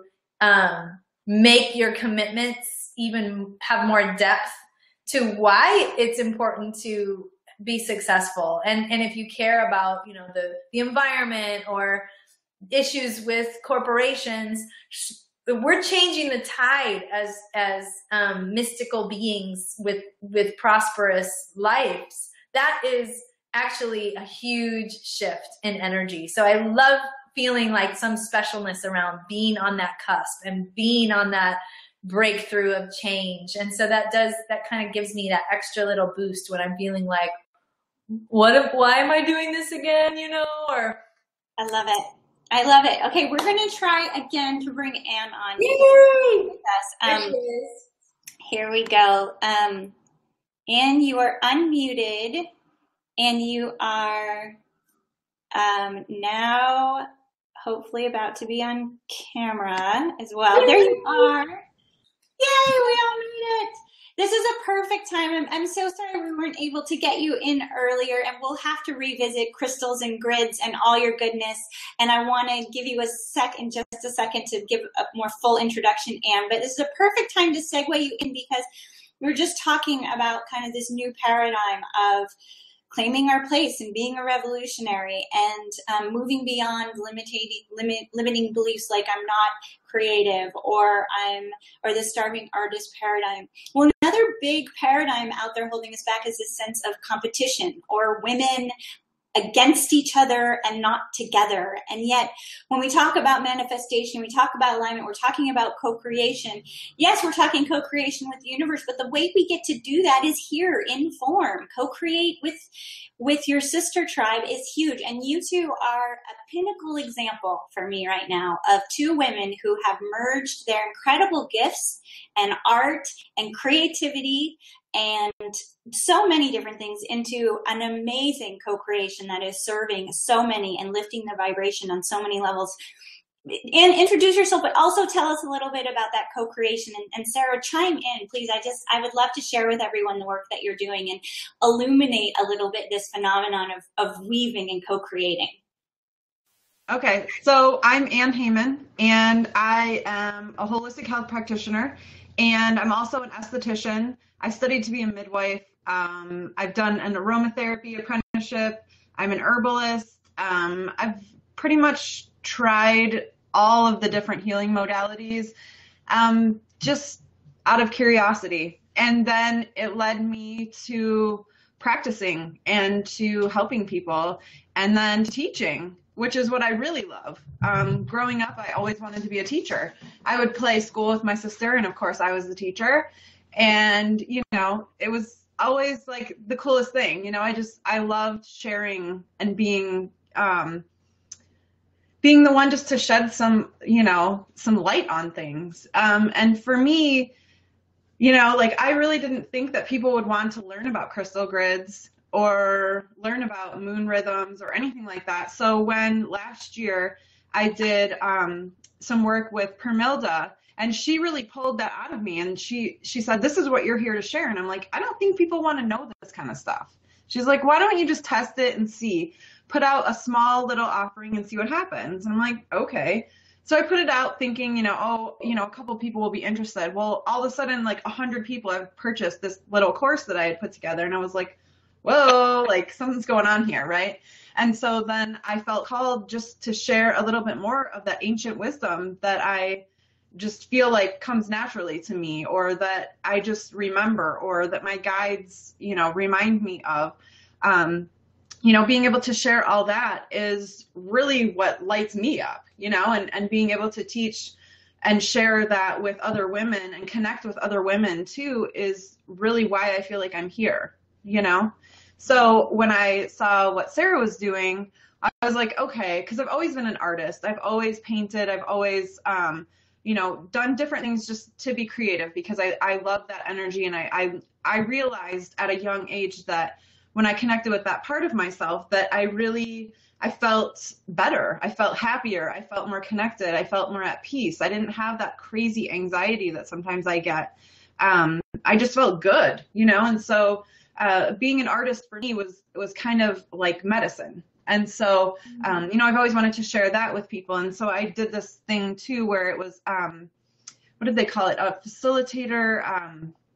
make your commitments even have more depth to why it's important to be successful. And if you care about, the environment or issues with corporations, we're changing the tide as mystical beings with prosperous lives. That is actually a huge shift in energy. So I love feeling like some specialness around being on that cusp and being on that breakthrough of change. And so that kind of gives me that extra little boost when I'm feeling like, why am I doing this again, or. I love it. I love it. Okay, we're going to try again to bring Anne on. Yay! There she is. Here we go. Anne, you are unmuted, and you are now hopefully about to be on camera as well. There you are. Yay, we all made it. This is a perfect time. I'm so sorry we weren't able to get you in earlier, and we'll have to revisit crystals and grids and all your goodness. And I want to give you just a second to give a more full introduction, Anne. But this is a perfect time to segue you in, because we're just talking about kind of this new paradigm of claiming our place and being a revolutionary, and moving beyond limiting beliefs like I'm not creative or the starving artist paradigm. Well, another big paradigm out there holding us back is this sense of competition, or women against each other and not together. And yet, when we talk about manifestation, we talk about alignment, we're talking about co-creation. Yes, we're talking co-creation with the universe, but the way we get to do that is here in form. Co-create with your sister tribe is huge. And you two are a pinnacle example for me right now of two women who have merged their incredible gifts and art and creativity and so many different things into an amazing co-creation that is serving so many and lifting the vibration on so many levels. And introduce yourself, but also tell us a little bit about that co-creation. And Sarah, chime in, please. I would love to share with everyone the work that you're doing and illuminate a little bit this phenomenon of weaving and co-creating. Okay, so I'm Ann Hayman, and I am a holistic health practitioner, and I'm also an esthetician. I studied to be a midwife. I've done an aromatherapy apprenticeship. I'm an herbalist. I've pretty much tried all of the different healing modalities, just out of curiosity. And then it led me to practicing and to helping people, and then to teaching, which is what I really love. Growing up, I always wanted to be a teacher. I would play school with my sister, and of course I was the teacher. And, it was always like the coolest thing. I loved sharing and being the one just to shed some light on things. And for me, I really didn't think that people would want to learn about crystal grids or learn about moon rhythms or anything like that. So when last year I did some work with Permilda, and she really pulled that out of me, and she said, this is what you're here to share. And I'm like, I don't think people want to know this kind of stuff. She's like, why don't you just test it and see? Put out a small little offering and see what happens. And I'm like, okay. So I put it out thinking, a couple people will be interested. Well, all of a sudden, like 100 people have purchased this little course that I had put together. And I was like, whoa, like something's going on here, right? And so then I felt called just to share a little bit more of that ancient wisdom that I just feel like comes naturally to me, or that I just remember, or that my guides, remind me of. Being able to share all that is really what lights me up, and being able to teach and share that with other women and connect with other women too is really why I feel like I'm here, So when I saw what Sarah was doing, I was like, okay, because I've always been an artist. I've always painted. I've always, done different things just to be creative, because I love that energy. And I realized at a young age that when I connected with that part of myself, that I felt better. I felt happier. I felt more connected. I felt more at peace. I didn't have that crazy anxiety that sometimes I get. I just felt good, and so being an artist for me was kind of like medicine. And so, I've always wanted to share that with people. And so I did this thing too, where it was, what did they call it? A facilitator.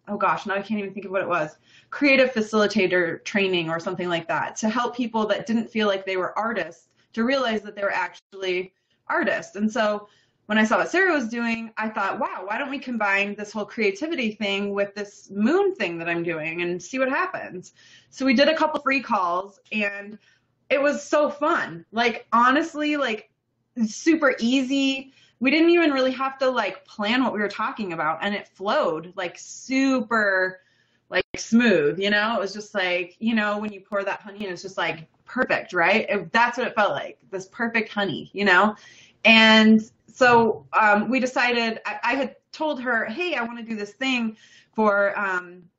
Oh gosh, now I can't even think of what it was. Creative facilitator training or something like that, to help people that didn't feel like they were artists to realize that they were actually artists. And so when I saw what Sarah was doing, I thought, wow, why don't we combine this whole creativity thing with this moon thing that I'm doing and see what happens? So we did a couple free calls, and it was so fun. Like, honestly, like super easy. We didn't even really have to like plan what we were talking about, and it flowed like super like smooth, you know? It was just like, you know, when you pour that honey and it's just like perfect, right? That's what it felt like, this perfect honey, you know? And so we decided, I had told her, hey, I want to do this thing for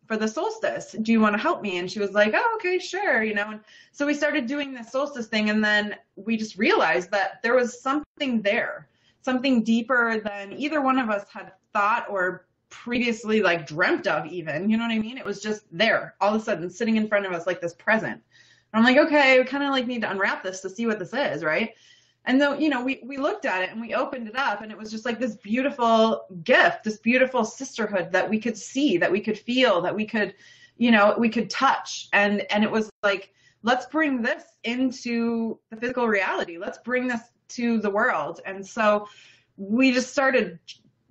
the solstice. Do you want to help me? And she was like, oh, okay, sure, you know? And so we started doing the solstice thing, and then we just realized that there was something there, something deeper than either one of us had thought or previously like dreamt of even, you know what I mean? It was just there all of a sudden sitting in front of us like this present. And I'm like, okay, we kind of like need to unwrap this to see what this is, right? And though, you know, we looked at it and we opened it up, and it was just like this beautiful gift, this beautiful sisterhood that we could see, that we could feel, that we could, you know, we could touch. And it was like, let's bring this into the physical reality. Let's bring this to the world. And so we just started,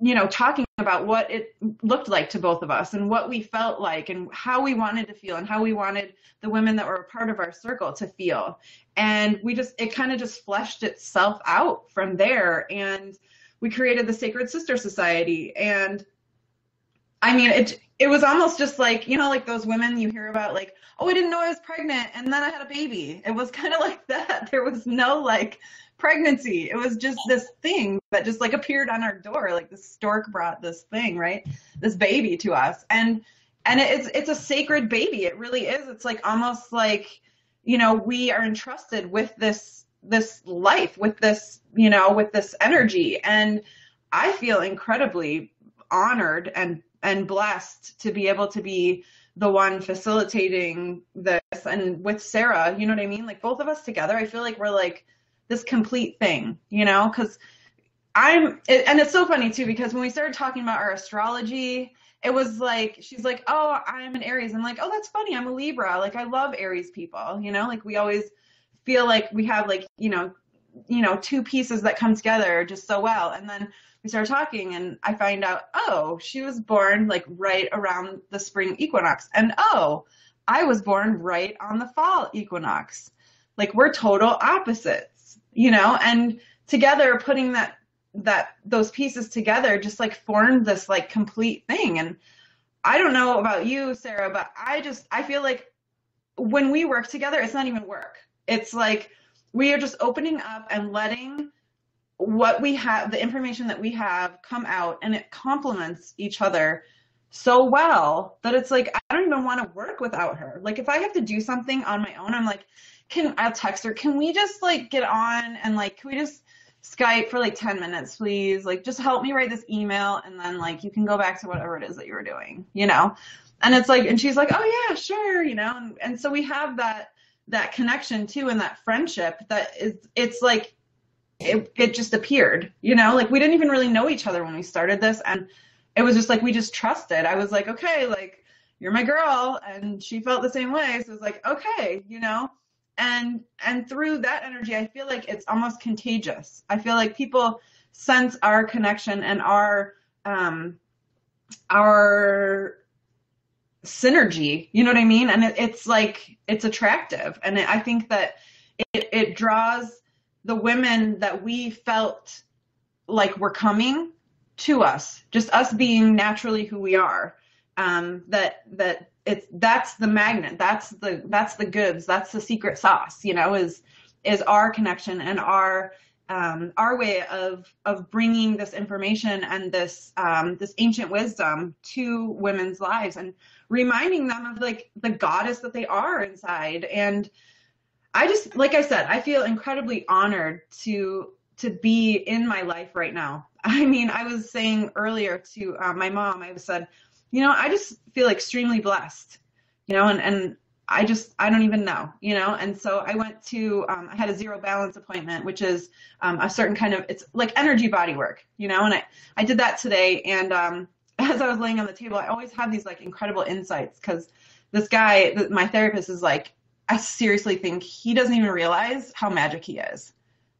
you know, talking about what it looked like to both of us and what we felt like and how we wanted to feel and how we wanted the women that were a part of our circle to feel. And it kind of just fleshed itself out from there. And we created the Sacred Sister Society. And I mean, it was almost just like, you know, like those women you hear about, like, oh, I didn't know I was pregnant and then I had a baby. It was kind of like that. There was no like pregnancy. It was just this thing that just like appeared on our door. Like the stork brought this thing, right? This baby to us. And it's a sacred baby. It really is. It's like almost like, you know, we are entrusted with this life, with this, you know, with this energy. And I feel incredibly honored and blessed to be able to be the one facilitating this. And with Sarah, you know what I mean? Like both of us together, I feel like we're like this complete thing, you know, because and it's so funny too, because when we started talking about our astrology, it was like, she's like, oh, I'm an Aries. I'm like, oh, that's funny. I'm a Libra. Like, I love Aries people, you know, like we always feel like we have like, you know, two pieces that come together just so well. And then we started talking and I find out, oh, she was born like right around the spring equinox. And oh, I was born right on the fall equinox. Like we're total opposites, you know, and together putting those pieces together just like formed this like complete thing. And I don't know about you, Sarah, but I feel like when we work together, it's not even work. It's like we are just opening up and letting what we have, the information that we have come out, and it complements each other so well that it's like, I don't even want to work without her. Like if I have to do something on my own, I'm like, I'll text her, can we just like get on and like, can we just Skype for like 10 minutes, please? Like, just help me write this email and then like you can go back to whatever it is that you were doing, you know? And it's like, and she's like, oh yeah, sure, you know? And so we have that connection too, and that friendship it's like, it just appeared, you know? Like we didn't even really know each other when we started this. And it was just like, we just trusted. I was like, okay, like you're my girl. And she felt the same way. So it was like, okay, you know? And through that energy, I feel like it's almost contagious. I feel like people sense our connection and our synergy, you know what I mean? And it's like, it's attractive. And I think that it draws the women that we felt like were coming to us, just us being naturally who we are. That's the magnet, that's the goods, that's the secret sauce, you know, is our connection and our way of bringing this information and this ancient wisdom to women's lives and reminding them of like the goddess that they are inside. And I just, like I said, I feel incredibly honored to be in my life right now. I mean, I was saying earlier to my mom, I said, you know, I just feel extremely blessed, you know, and I don't even know, you know. And so I went to, I had a zero balance appointment, which is a certain kind of, it's like energy body work, you know, and I did that today. And as I was laying on the table, I always have these like incredible insights, because this guy, my therapist, is like, I seriously think he doesn't even realize how magic he is,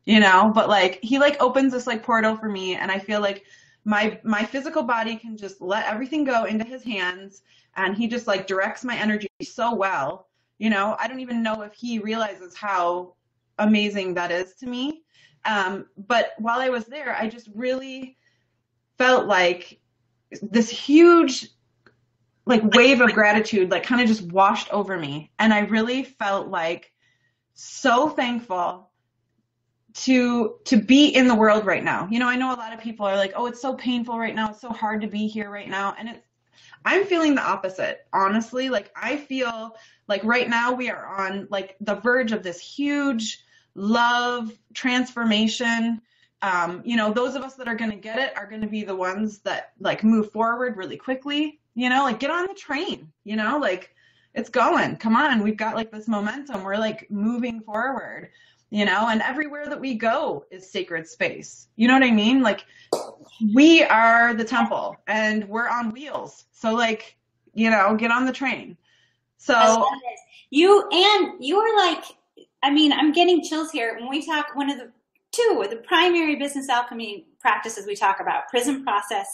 you know, but like he like opens this like portal for me, and I feel like my physical body can just let everything go into his hands, and he just like directs my energy so well, you know. I don't even know if he realizes how amazing that is to me. But while I was there, I just really felt like this huge like wave of gratitude, like kind of just washed over me. And I really felt like so thankful to be in the world right now. You know, I know a lot of people are like, oh, it's so painful right now. It's so hard to be here right now. And I'm feeling the opposite, honestly. Like, I feel like right now we are on like the verge of this huge love transformation. You know, those of us that are going to get it are going to be the ones that like move forward really quickly, you know, like get on the train, you know, like it's going, come on. We've got like this momentum. We're like moving forward, you know, and everywhere that we go is sacred space. You know what I mean? Like, we are the temple and we're on wheels. So like, you know, get on the train. So I love this. You are like, I mean, I'm getting chills here. When we talk, one of the primary business alchemy practices we talk about, prism process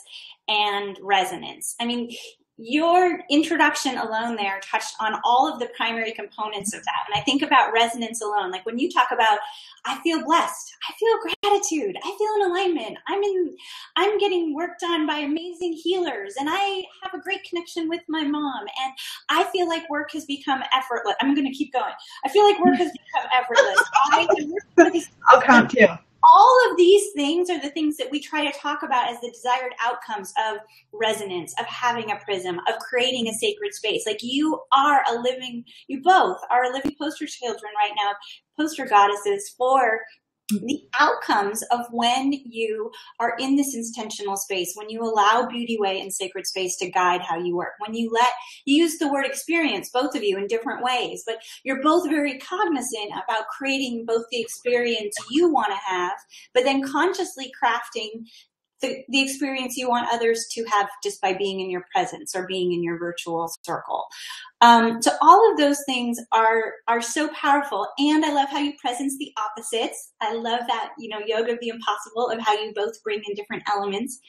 and resonance. I mean, your introduction alone there touched on all of the primary components of that. And I think about resonance alone, like when you talk about, I feel blessed, I feel gratitude, I feel in alignment, I'm getting work done by amazing healers, and I have a great connection with my mom, and I feel like work has become effortless. I'm going to keep going. I feel like work has become effortless. I'll count too. All of these things are the things that we try to talk about as the desired outcomes of resonance, of having a prism, of creating a sacred space. Like you both are living poster children right now, poster goddesses for the outcomes of when you are in this intentional space, when you allow beauty way and sacred space to guide how you work, when you use the word experience, both of you in different ways, but you're both very cognizant about creating both the experience you want to have, but then consciously crafting the experience you want others to have just by being in your presence or being in your virtual circle. So all of those things are so powerful. And I love how you presence the opposites. I love that, you know, yoga of the impossible, of how you both bring in different elements.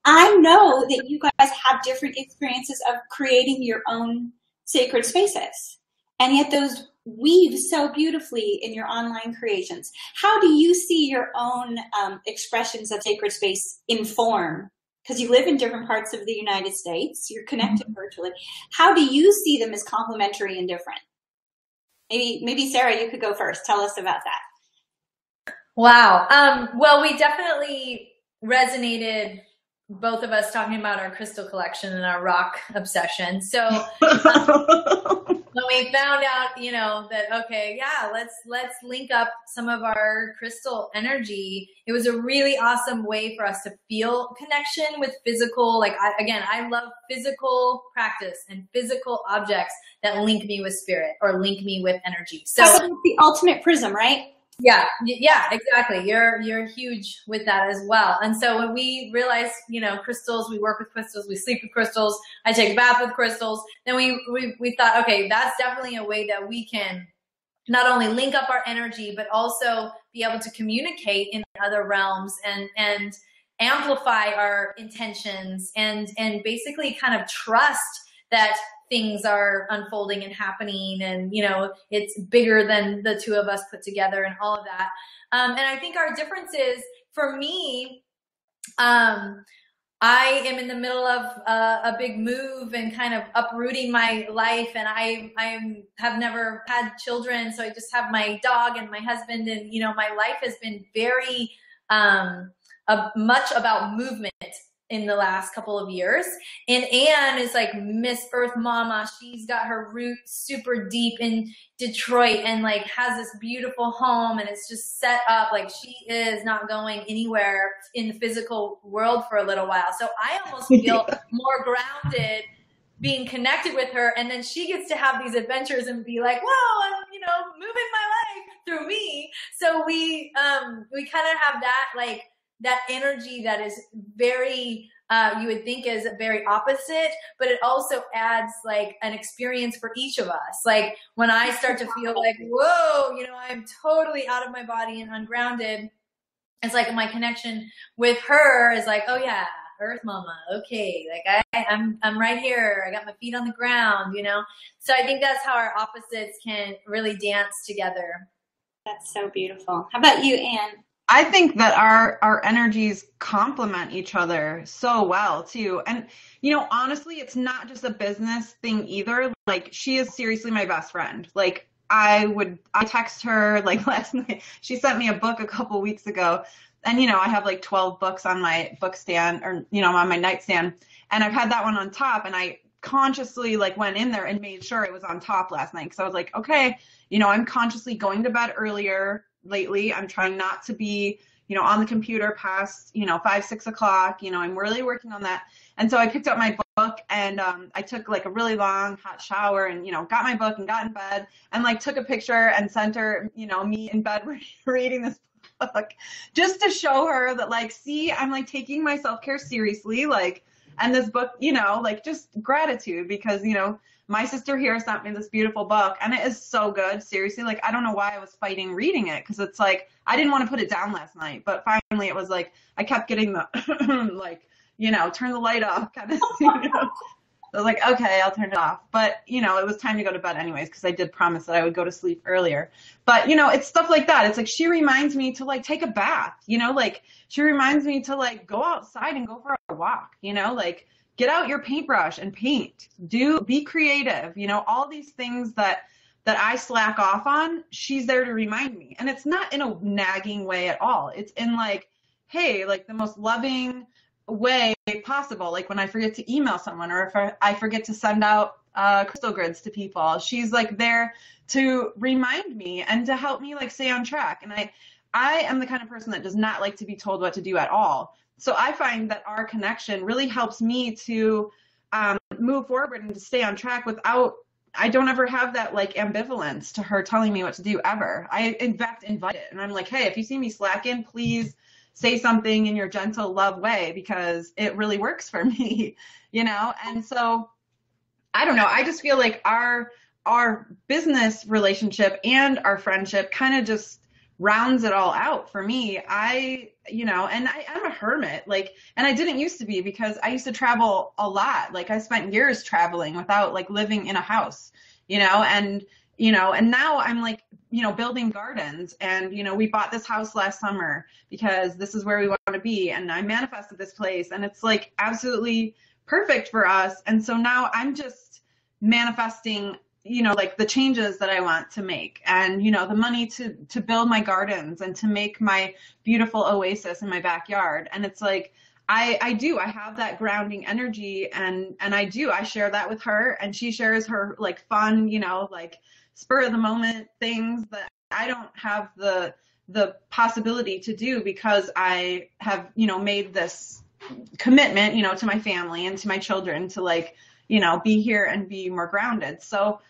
I know that you guys have different experiences of creating your own sacred spaces. And yet those weave so beautifully in your online creations. How do you see your own expressions of sacred space in form? Because you live in different parts of the United States, you're connected virtually. How do you see them as complementary and different? Maybe Sarah, you could go first. Tell us about that. Wow. Well, we definitely resonated, both of us talking about our crystal collection and our rock obsession. So when we found out, you know, that, okay, yeah, let's link up some of our crystal energy. It was a really awesome way for us to feel connection with physical, like, I love physical practice and physical objects that link me with spirit or link me with energy. So the ultimate prism, right? Yeah, exactly. You're huge with that as well. And so when we realized, you know, crystals, we work with crystals, we sleep with crystals, I take a bath with crystals, then we thought, okay, that's definitely a way that we can not only link up our energy, but also be able to communicate in other realms and amplify our intentions and basically kind of trust that things are unfolding and happening, and, you know, it's bigger than the two of us put together and all of that. And I think our difference is, for me, I am in the middle of a big move and kind of uprooting my life, and I have never had children, so I just have my dog and my husband, and, you know, my life has been very much about movement in the last couple of years. And Anne is like Miss Earth Mama. She's got her roots super deep in Detroit and like has this beautiful home, and it's just set up like she is not going anywhere in the physical world for a little while. So I almost feel more grounded being connected with her, and then she gets to have these adventures and be like, wow, I'm, you know, moving my life through me. So we kind of have that, like, that energy that is very, you would think is very opposite, but it also adds like an experience for each of us. Like when I start to feel like, whoa, you know, I'm totally out of my body and ungrounded, it's like my connection with her is like, oh yeah, Earth Mama. Okay. Like I'm right here. I got my feet on the ground, you know? So I think that's how our opposites can really dance together. That's so beautiful. How about you, Anne? I think that our energies complement each other so well too. And honestly, it's not just a business thing either. Like she is seriously my best friend. Like I text her like last night. She sent me a book a couple weeks ago. And I have like 12 books on my book stand or on my nightstand. And I've had that one on top, and I consciously like went in there and made sure it was on top last night because I was like, okay, I'm consciously going to bed earlier lately. I'm trying not to be, on the computer past, 5, 6 o'clock. I'm really working on that. And so I picked up my book and I took like a really long hot shower and, got my book and got in bed and like took a picture and sent her, me in bed reading this book just to show her that like, see, I'm like taking my self-care seriously. Like, and this book, like just gratitude because, my sister here sent me this beautiful book and it is so good. Seriously. Like, I don't know why I was fighting reading it. Cause it's like, I didn't want to put it down last night, but finally it was like, I kept getting the, like, turn the light off kind of thing. I was like, okay, I'll turn it off. But, it was time to go to bed anyways, because I did promise that I would go to sleep earlier. But, it's stuff like that. It's like she reminds me to like take a bath, like she reminds me to like go outside and go for a walk, like get out your paintbrush and paint, be creative, all these things that I slack off on, she's there to remind me. And it's not in a nagging way at all. It's in like, hey, like the most loving way possible. Like when I forget to email someone or if I forget to send out crystal grids to people, she's like there to remind me and to help me like stay on track. And I am the kind of person that does not like to be told what to do at all. So I find that our connection really helps me to move forward and to stay on track I don't ever have that like ambivalence to her telling me what to do ever. I in fact invite it and I'm like, hey, if you see me slacking, please say something in your gentle love way because it really works for me, And so I don't know. I just feel like our business relationship and our friendship kind of just rounds it all out for me. I'm a hermit, like, and I didn't used to be because I used to travel a lot. Like I spent years traveling without like living in a house, and now I'm like, building gardens and, we bought this house last summer because this is where we want to be. And I manifested this place and it's like absolutely perfect for us. And so now I'm just manifesting, like the changes that I want to make and, the money to build my gardens and to make my beautiful oasis in my backyard. And it's like, I have that grounding energy and I share that with her and she shares her like fun, like spur of the moment things that I don't have the possibility to do because I have, made this commitment, to my family and to my children to like, be here and be more grounded. So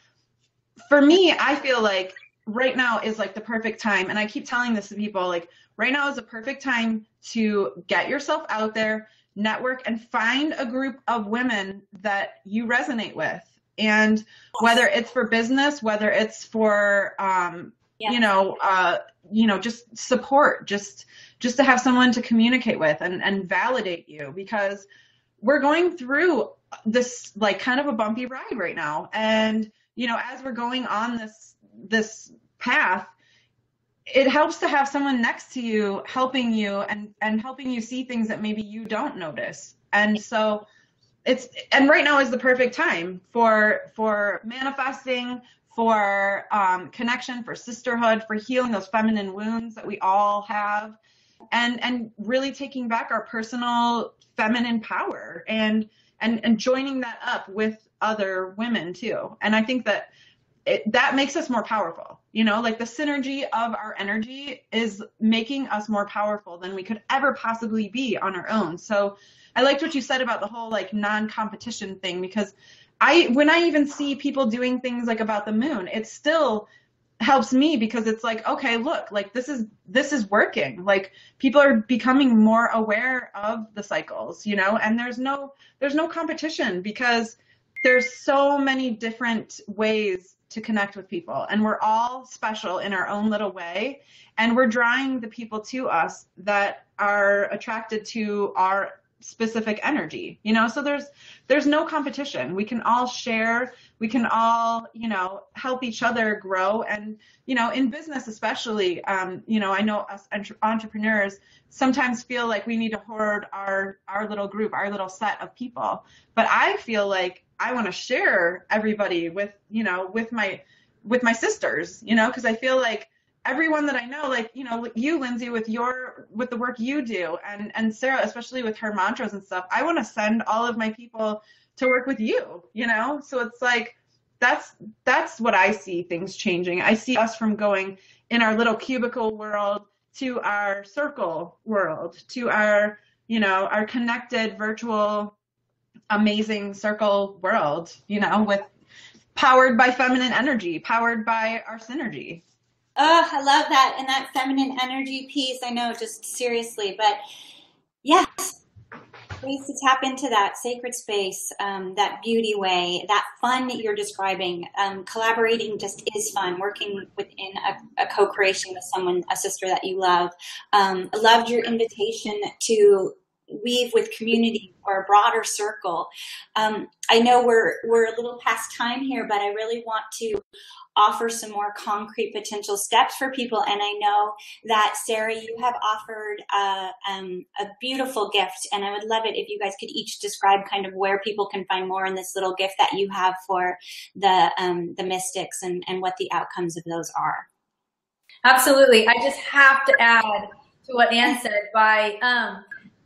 for me, I feel like right now is like the perfect time. And I keep telling this to people, like right now is the perfect time to get yourself out there, network and find a group of women that you resonate with. And whether it's for business, whether it's for, just support, just to have someone to communicate with and validate you because we're going through this like kind of a bumpy ride right now. And, as we're going on this path, it helps to have someone next to you, helping you and helping you see things that maybe you don't notice. And so and right now is the perfect time for manifesting, for connection, for sisterhood, for healing those feminine wounds that we all have, and really taking back our personal feminine power and joining that up with other women too. And I think that that makes us more powerful, like the synergy of our energy is making us more powerful than we could ever possibly be on our own. So I liked what you said about the whole like non-competition thing, because when I even see people doing things like about the moon, it still helps me because it's like, okay, look, like this is working. Like people are becoming more aware of the cycles, and there's no competition because there's so many different ways to connect with people and we're all special in our own little way. And we're drawing the people to us that are attracted to our specific energy, you know? So there's no competition. We can all share, we can all, you know, help each other grow. And, you know, in business especially, you know, I know us entrepreneurs sometimes feel like we need to hoard our little group, our little set of people. But I feel like I want to share everybody with, you know, with my sisters, you know, because I feel like everyone that I know, like, you know, you, Lindsay, with the work you do, and Sarah, especially with her mantras and stuff, I want to send all of my people to work with you, you know? So it's like, that's what I see things changing. I see us from going in our little cubicle world to our circle world, to our, you know, our connected virtual, amazing circle world, you know, with powered by feminine energy, powered by our synergy. Oh, I love that. And that feminine energy piece, I know, just seriously, but yes, ways to tap into that sacred space, that beauty way, that fun that you're describing. Collaborating just is fun. Working within a co-creation with someone, a sister that you love. Loved your invitation to weave with community or a broader circle. I know we're a little past time here, but I really want to offer some more concrete potential steps for people. And I know that, Sarah, you have offered a beautiful gift, and I would love it if you guys could each describe kind of where people can find more in this little gift that you have for the mystics and what the outcomes of those are. Absolutely. I just have to add to what Anne said by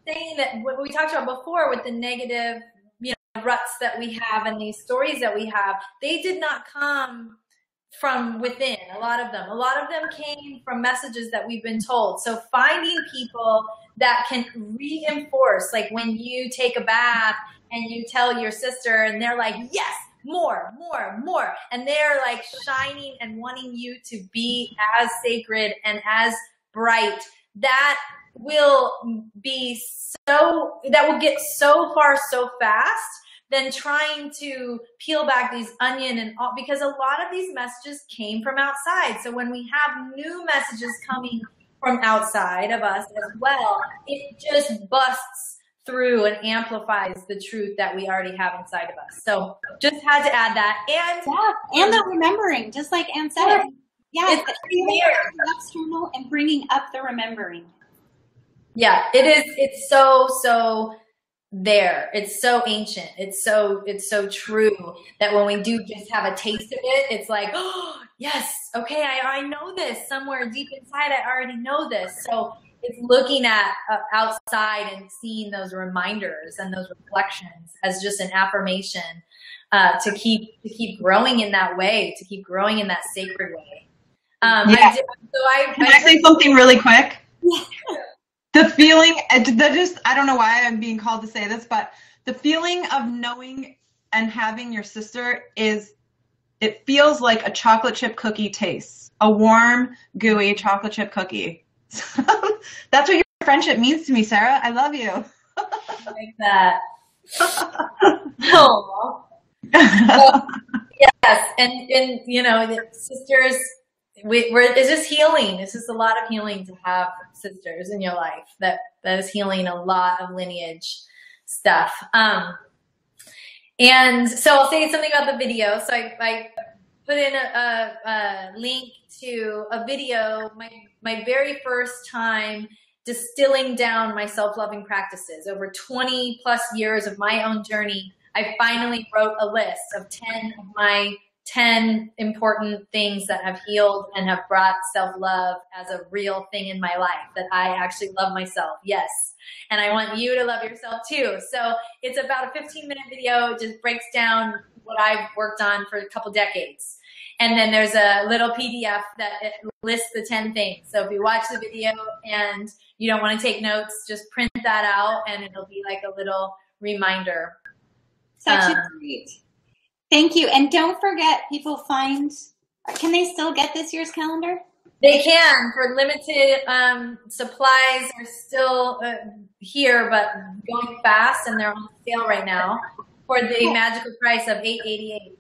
saying that what we talked about before with the negative, you know, ruts that we have and these stories that we have, they did not come from within. A lot of them came from messages that we've been told. So finding people that can reinforce, like when you take a bath and you tell your sister and they're like, yes, more, and they're like shining and wanting you to be as sacred and as bright, that will get so far so fast than trying to peel back these onion and all, because a lot of these messages came from outside. So when we have new messages coming from outside of us as well, it just busts through and amplifies the truth that we already have inside of us. So just had to add that. And the remembering, just like Anne said. Yeah, it's the external and bringing up the remembering. Yeah, it is. It's so there. It's so ancient. It's so true that when we do just have a taste of it, it's like, oh, yes, okay, I know this somewhere deep inside. I already know this. So it's looking at outside and seeing those reminders and those reflections as just an affirmation to keep growing in that way, to keep growing in that sacred way. Can I say something really quick? Yeah. The feeling, I don't know why I'm being called to say this, but the feeling of knowing and having your sister it feels like a chocolate chip cookie tastes, a warm, gooey chocolate chip cookie. That's what your friendship means to me, Sarah. I love you. Like that. Oh. Yes, and you know, the sisters, it's just healing. It's just a lot of healing to have sisters in your life. That is healing a lot of lineage stuff. And so I'll say something about the video. So I put in a link to a video, my very first time distilling down my self-loving practices. Over 20 plus years of my own journey, I finally wrote a list of 10 of my 10 important things that have healed and have brought self-love as a real thing in my life, that I actually love myself. Yes. And I want you to love yourself too. So it's about a 15-minute video. It just breaks down what I've worked on for a couple decades. And then there's a little PDF that lists the 10 things. So if you watch the video and you don't want to take notes, just print that out and it'll be like a little reminder. Such a treat. Thank you. And don't forget, can they still get this year's calendar? They can. For limited supplies are still here, but going fast, and they're on sale right now for the magical price of $8.88.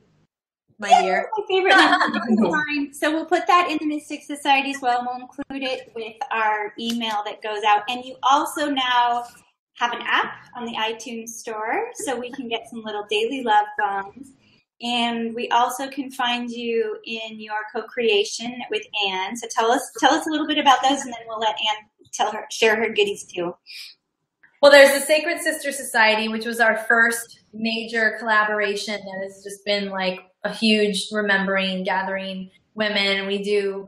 My dear. My favorite. So we'll put that in the Mystic Society as well. We'll include it with our email that goes out. And you also now have an app on the iTunes store so we can get some little daily love bombs. And we also can find you in your co-creation with Anne. So tell us a little bit about those, and then we'll let Anne share her goodies too. Well, there's the Sacred Sister Society, which was our first major collaboration that has just been like a huge remembering, gathering women. We do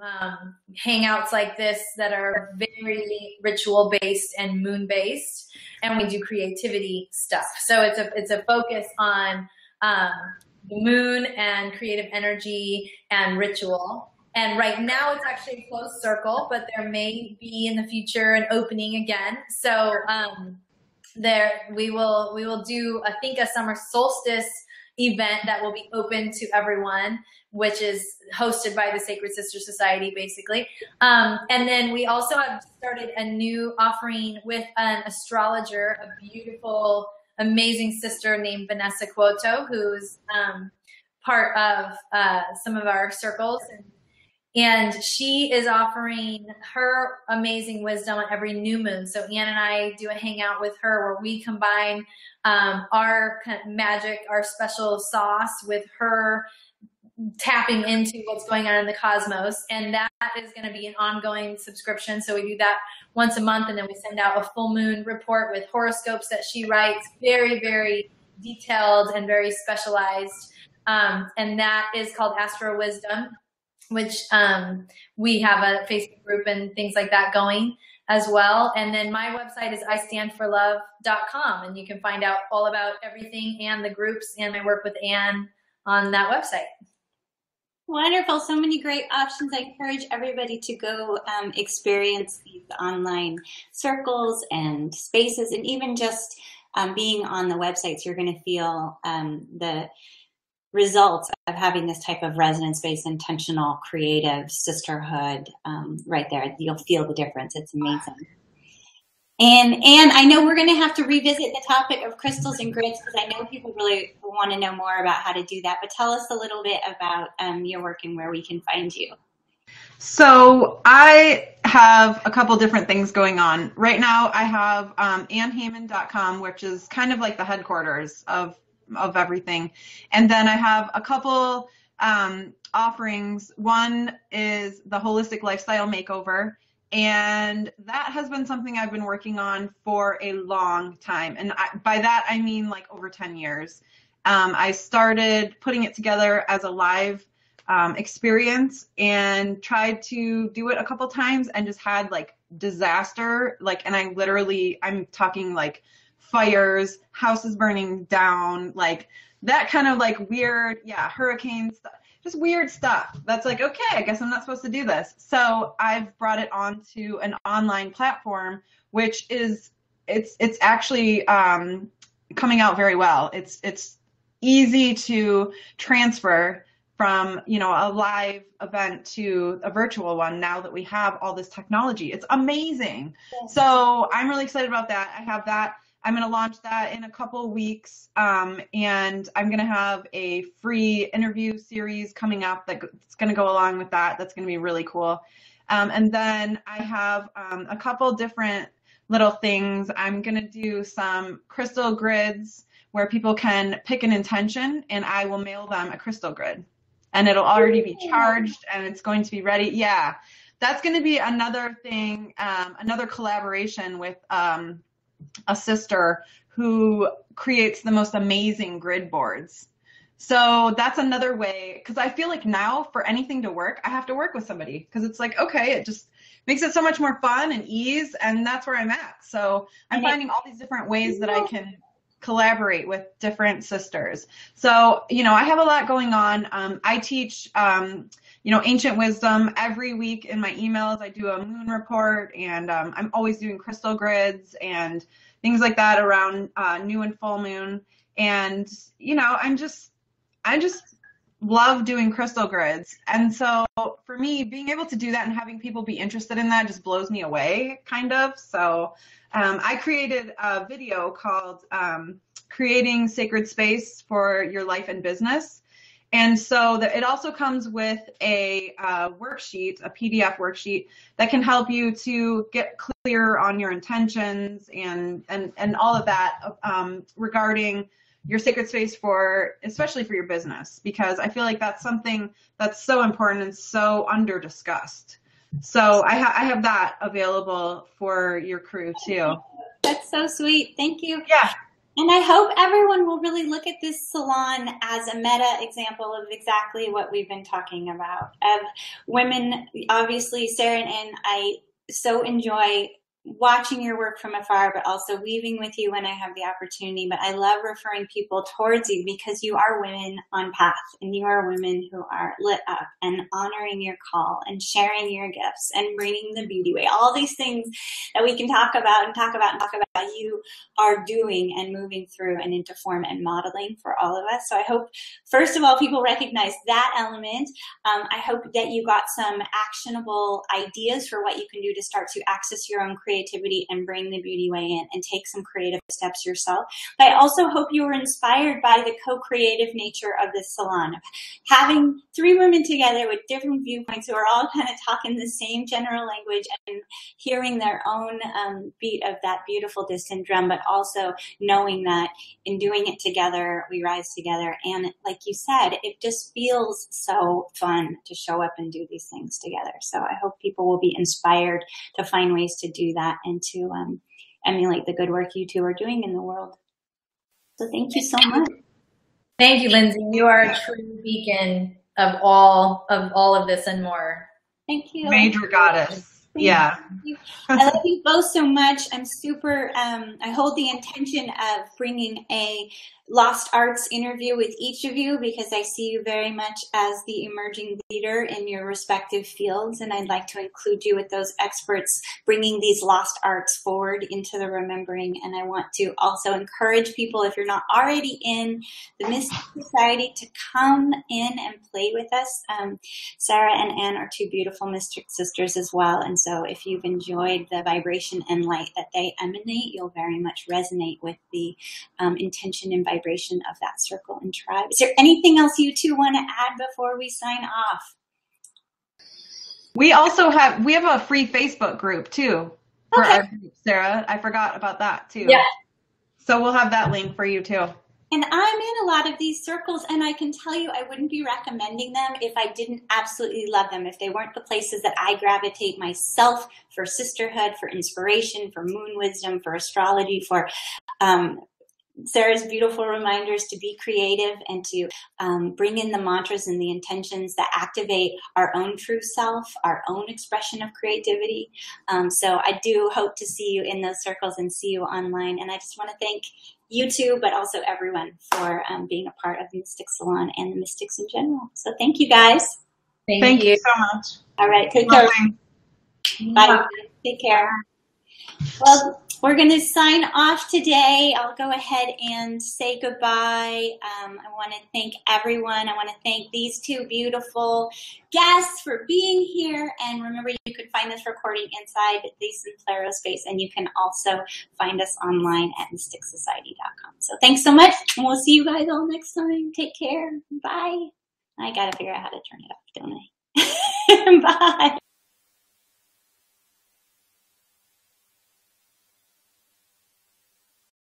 hangouts like this that are very ritual-based and moon-based, and we do creativity stuff. So it's a focus on the moon and creative energy and ritual. And right now it's actually a closed circle, but there may be in the future an opening again. So we will do, I think, a summer solstice event that will be open to everyone, which is hosted by the Sacred Sister Society, basically. And then we also have started a new offering with an astrologer, a beautiful, amazing sister named Vanessa Cuoto, who's part of some of our circles. And she is offering her amazing wisdom on every new moon. So Anne and I do a hangout with her where we combine our kind of magic, our special sauce with her tapping into what's going on in the cosmos. And that is going to be an ongoing subscription. So we do that once a month, and then we send out a full moon report with horoscopes that she writes, very, very detailed and very specialized. And that is called Astro Wisdom, which we have a Facebook group and things like that going as well. And then my website is istandforlove.com, and you can find out all about everything and the groups and my work with Anne on that website. Wonderful. So many great options. I encourage everybody to go experience these online circles and spaces, and even just being on the websites, you're going to feel the results of having this type of resonance-based, intentional, creative sisterhood right there. You'll feel the difference. It's amazing. And I know we're going to have to revisit the topic of crystals and grids, because I know people really want to know more about how to do that. But tell us a little bit about your work and where we can find you. So I have a couple different things going on. Right now I have annhayman.com, which is kind of like the headquarters of everything. And then I have a couple offerings. One is the Holistic Lifestyle Makeover. And that has been something I've been working on for a long time. And by that, I mean like over 10 years. I started putting it together as a live experience and tried to do it a couple times and just had like disaster. And I'm talking like fires, houses burning down, like that kind of like weird, hurricanes, just weird stuff. That's like, okay, I guess I'm not supposed to do this. So I've brought it onto an online platform, which is, it's actually coming out very well. It's easy to transfer from, a live event to a virtual one now that we have all this technology. It's amazing. So I'm really excited about that. I have that. I'm going to launch that in a couple weeks, and I'm going to have a free interview series coming up that's going to go along with that. That's going to be really cool. And then I have a couple different little things. I'm going to do some crystal grids where people can pick an intention, and I will mail them a crystal grid. And it'll already be charged, and it's going to be ready. Yeah, that's going to be another thing, another collaboration with a sister who creates the most amazing grid boards. So that's another way, because I feel like now for anything to work, I have to work with somebody, because it's like, okay, it just makes it so much more fun and ease, and that's where I'm at. So I'm finding all these different ways that I can collaborate with different sisters. So, I have a lot going on. I teach, ancient wisdom every week in my emails. I do a moon report, and I'm always doing crystal grids and things like that around new and full moon. And, I just love doing crystal grids. And so for me, being able to do that and having people be interested in that just blows me away, kind of. So I created a video called Creating Sacred Space for Your Life and Business. And so it also comes with a worksheet, a PDF worksheet that can help you to get clear on your intentions and all of that regarding your sacred space especially for your business, because I feel like that's something that's so important and so under discussed. So I have that available for your crew too. That's so sweet. Thank you. Yeah. And I hope everyone will really look at this salon as a meta example of exactly what we've been talking about. Of women, obviously, Sarah and I so enjoy watching your work from afar, but also weaving with you when I have the opportunity. But I love referring people towards you because you are women on path, and you are women who are lit up and honoring your call and sharing your gifts and bringing the beauty way. All these things that we can talk about and talk about and talk about, you are doing and moving through and into form and modeling for all of us. So I hope, first of all, people recognize that element. I hope that you got some actionable ideas for what you can do to start to access your own creativity and bring the beauty way in and take some creative steps yourself. But I also hope you were inspired by the co-creative nature of this salon, of having three women together with different viewpoints who are all kind of talking the same general language and hearing their own beat of that beautiful distant drum, but also knowing that in doing it together, we rise together. And like you said, it just feels so fun to show up and do these things together. So I hope people will be inspired to find ways to do that and to emulate the good work you two are doing in the world. So thank you so much. Thank you, Lindsay. You are a true beacon of all of this and more. Thank you. Major goddess. Yeah. I love you both so much. I'm super, I hold the intention of bringing a Lost Arts interview with each of you because I see you very much as the emerging leader in your respective fields, and I'd like to include you with those experts bringing these lost arts forward into the remembering. And I want to also encourage people, if you're not already in the Mystic Society, to come in and play with us. Sarah and Anne are two beautiful Mystic sisters as well, and so if you've enjoyed the vibration and light that they emanate, you'll very much resonate with the intention and vibration of that circle and tribe. Is there anything else you two want to add before we sign off? We also have a free Facebook group too for our group, Sarah. I forgot about that too. Yeah. So we'll have that link for you too. And I'm in a lot of these circles, and I can tell you I wouldn't be recommending them if I didn't absolutely love them, if they weren't the places that I gravitate myself for sisterhood, for inspiration, for moon wisdom, for astrology, for Sarah's beautiful reminders to be creative and to bring in the mantras and the intentions that activate our own true self, our own expression of creativity. So I do hope to see you in those circles and see you online. And I just want to thank you two, but also everyone for being a part of the Mystic Salon and the Mystics in general. So thank you guys. Thank you so much. All right, take care. Bye. Take care. Well, we're going to sign off today. I'll go ahead and say goodbye. I want to thank everyone. I want to thank these two beautiful guests for being here. And remember, you could find this recording inside the Sinclairo space, and you can also find us online at mysticsociety.com. So thanks so much, and we'll see you guys all next time. Take care. Bye. I got to figure out how to turn it off, don't I? Bye.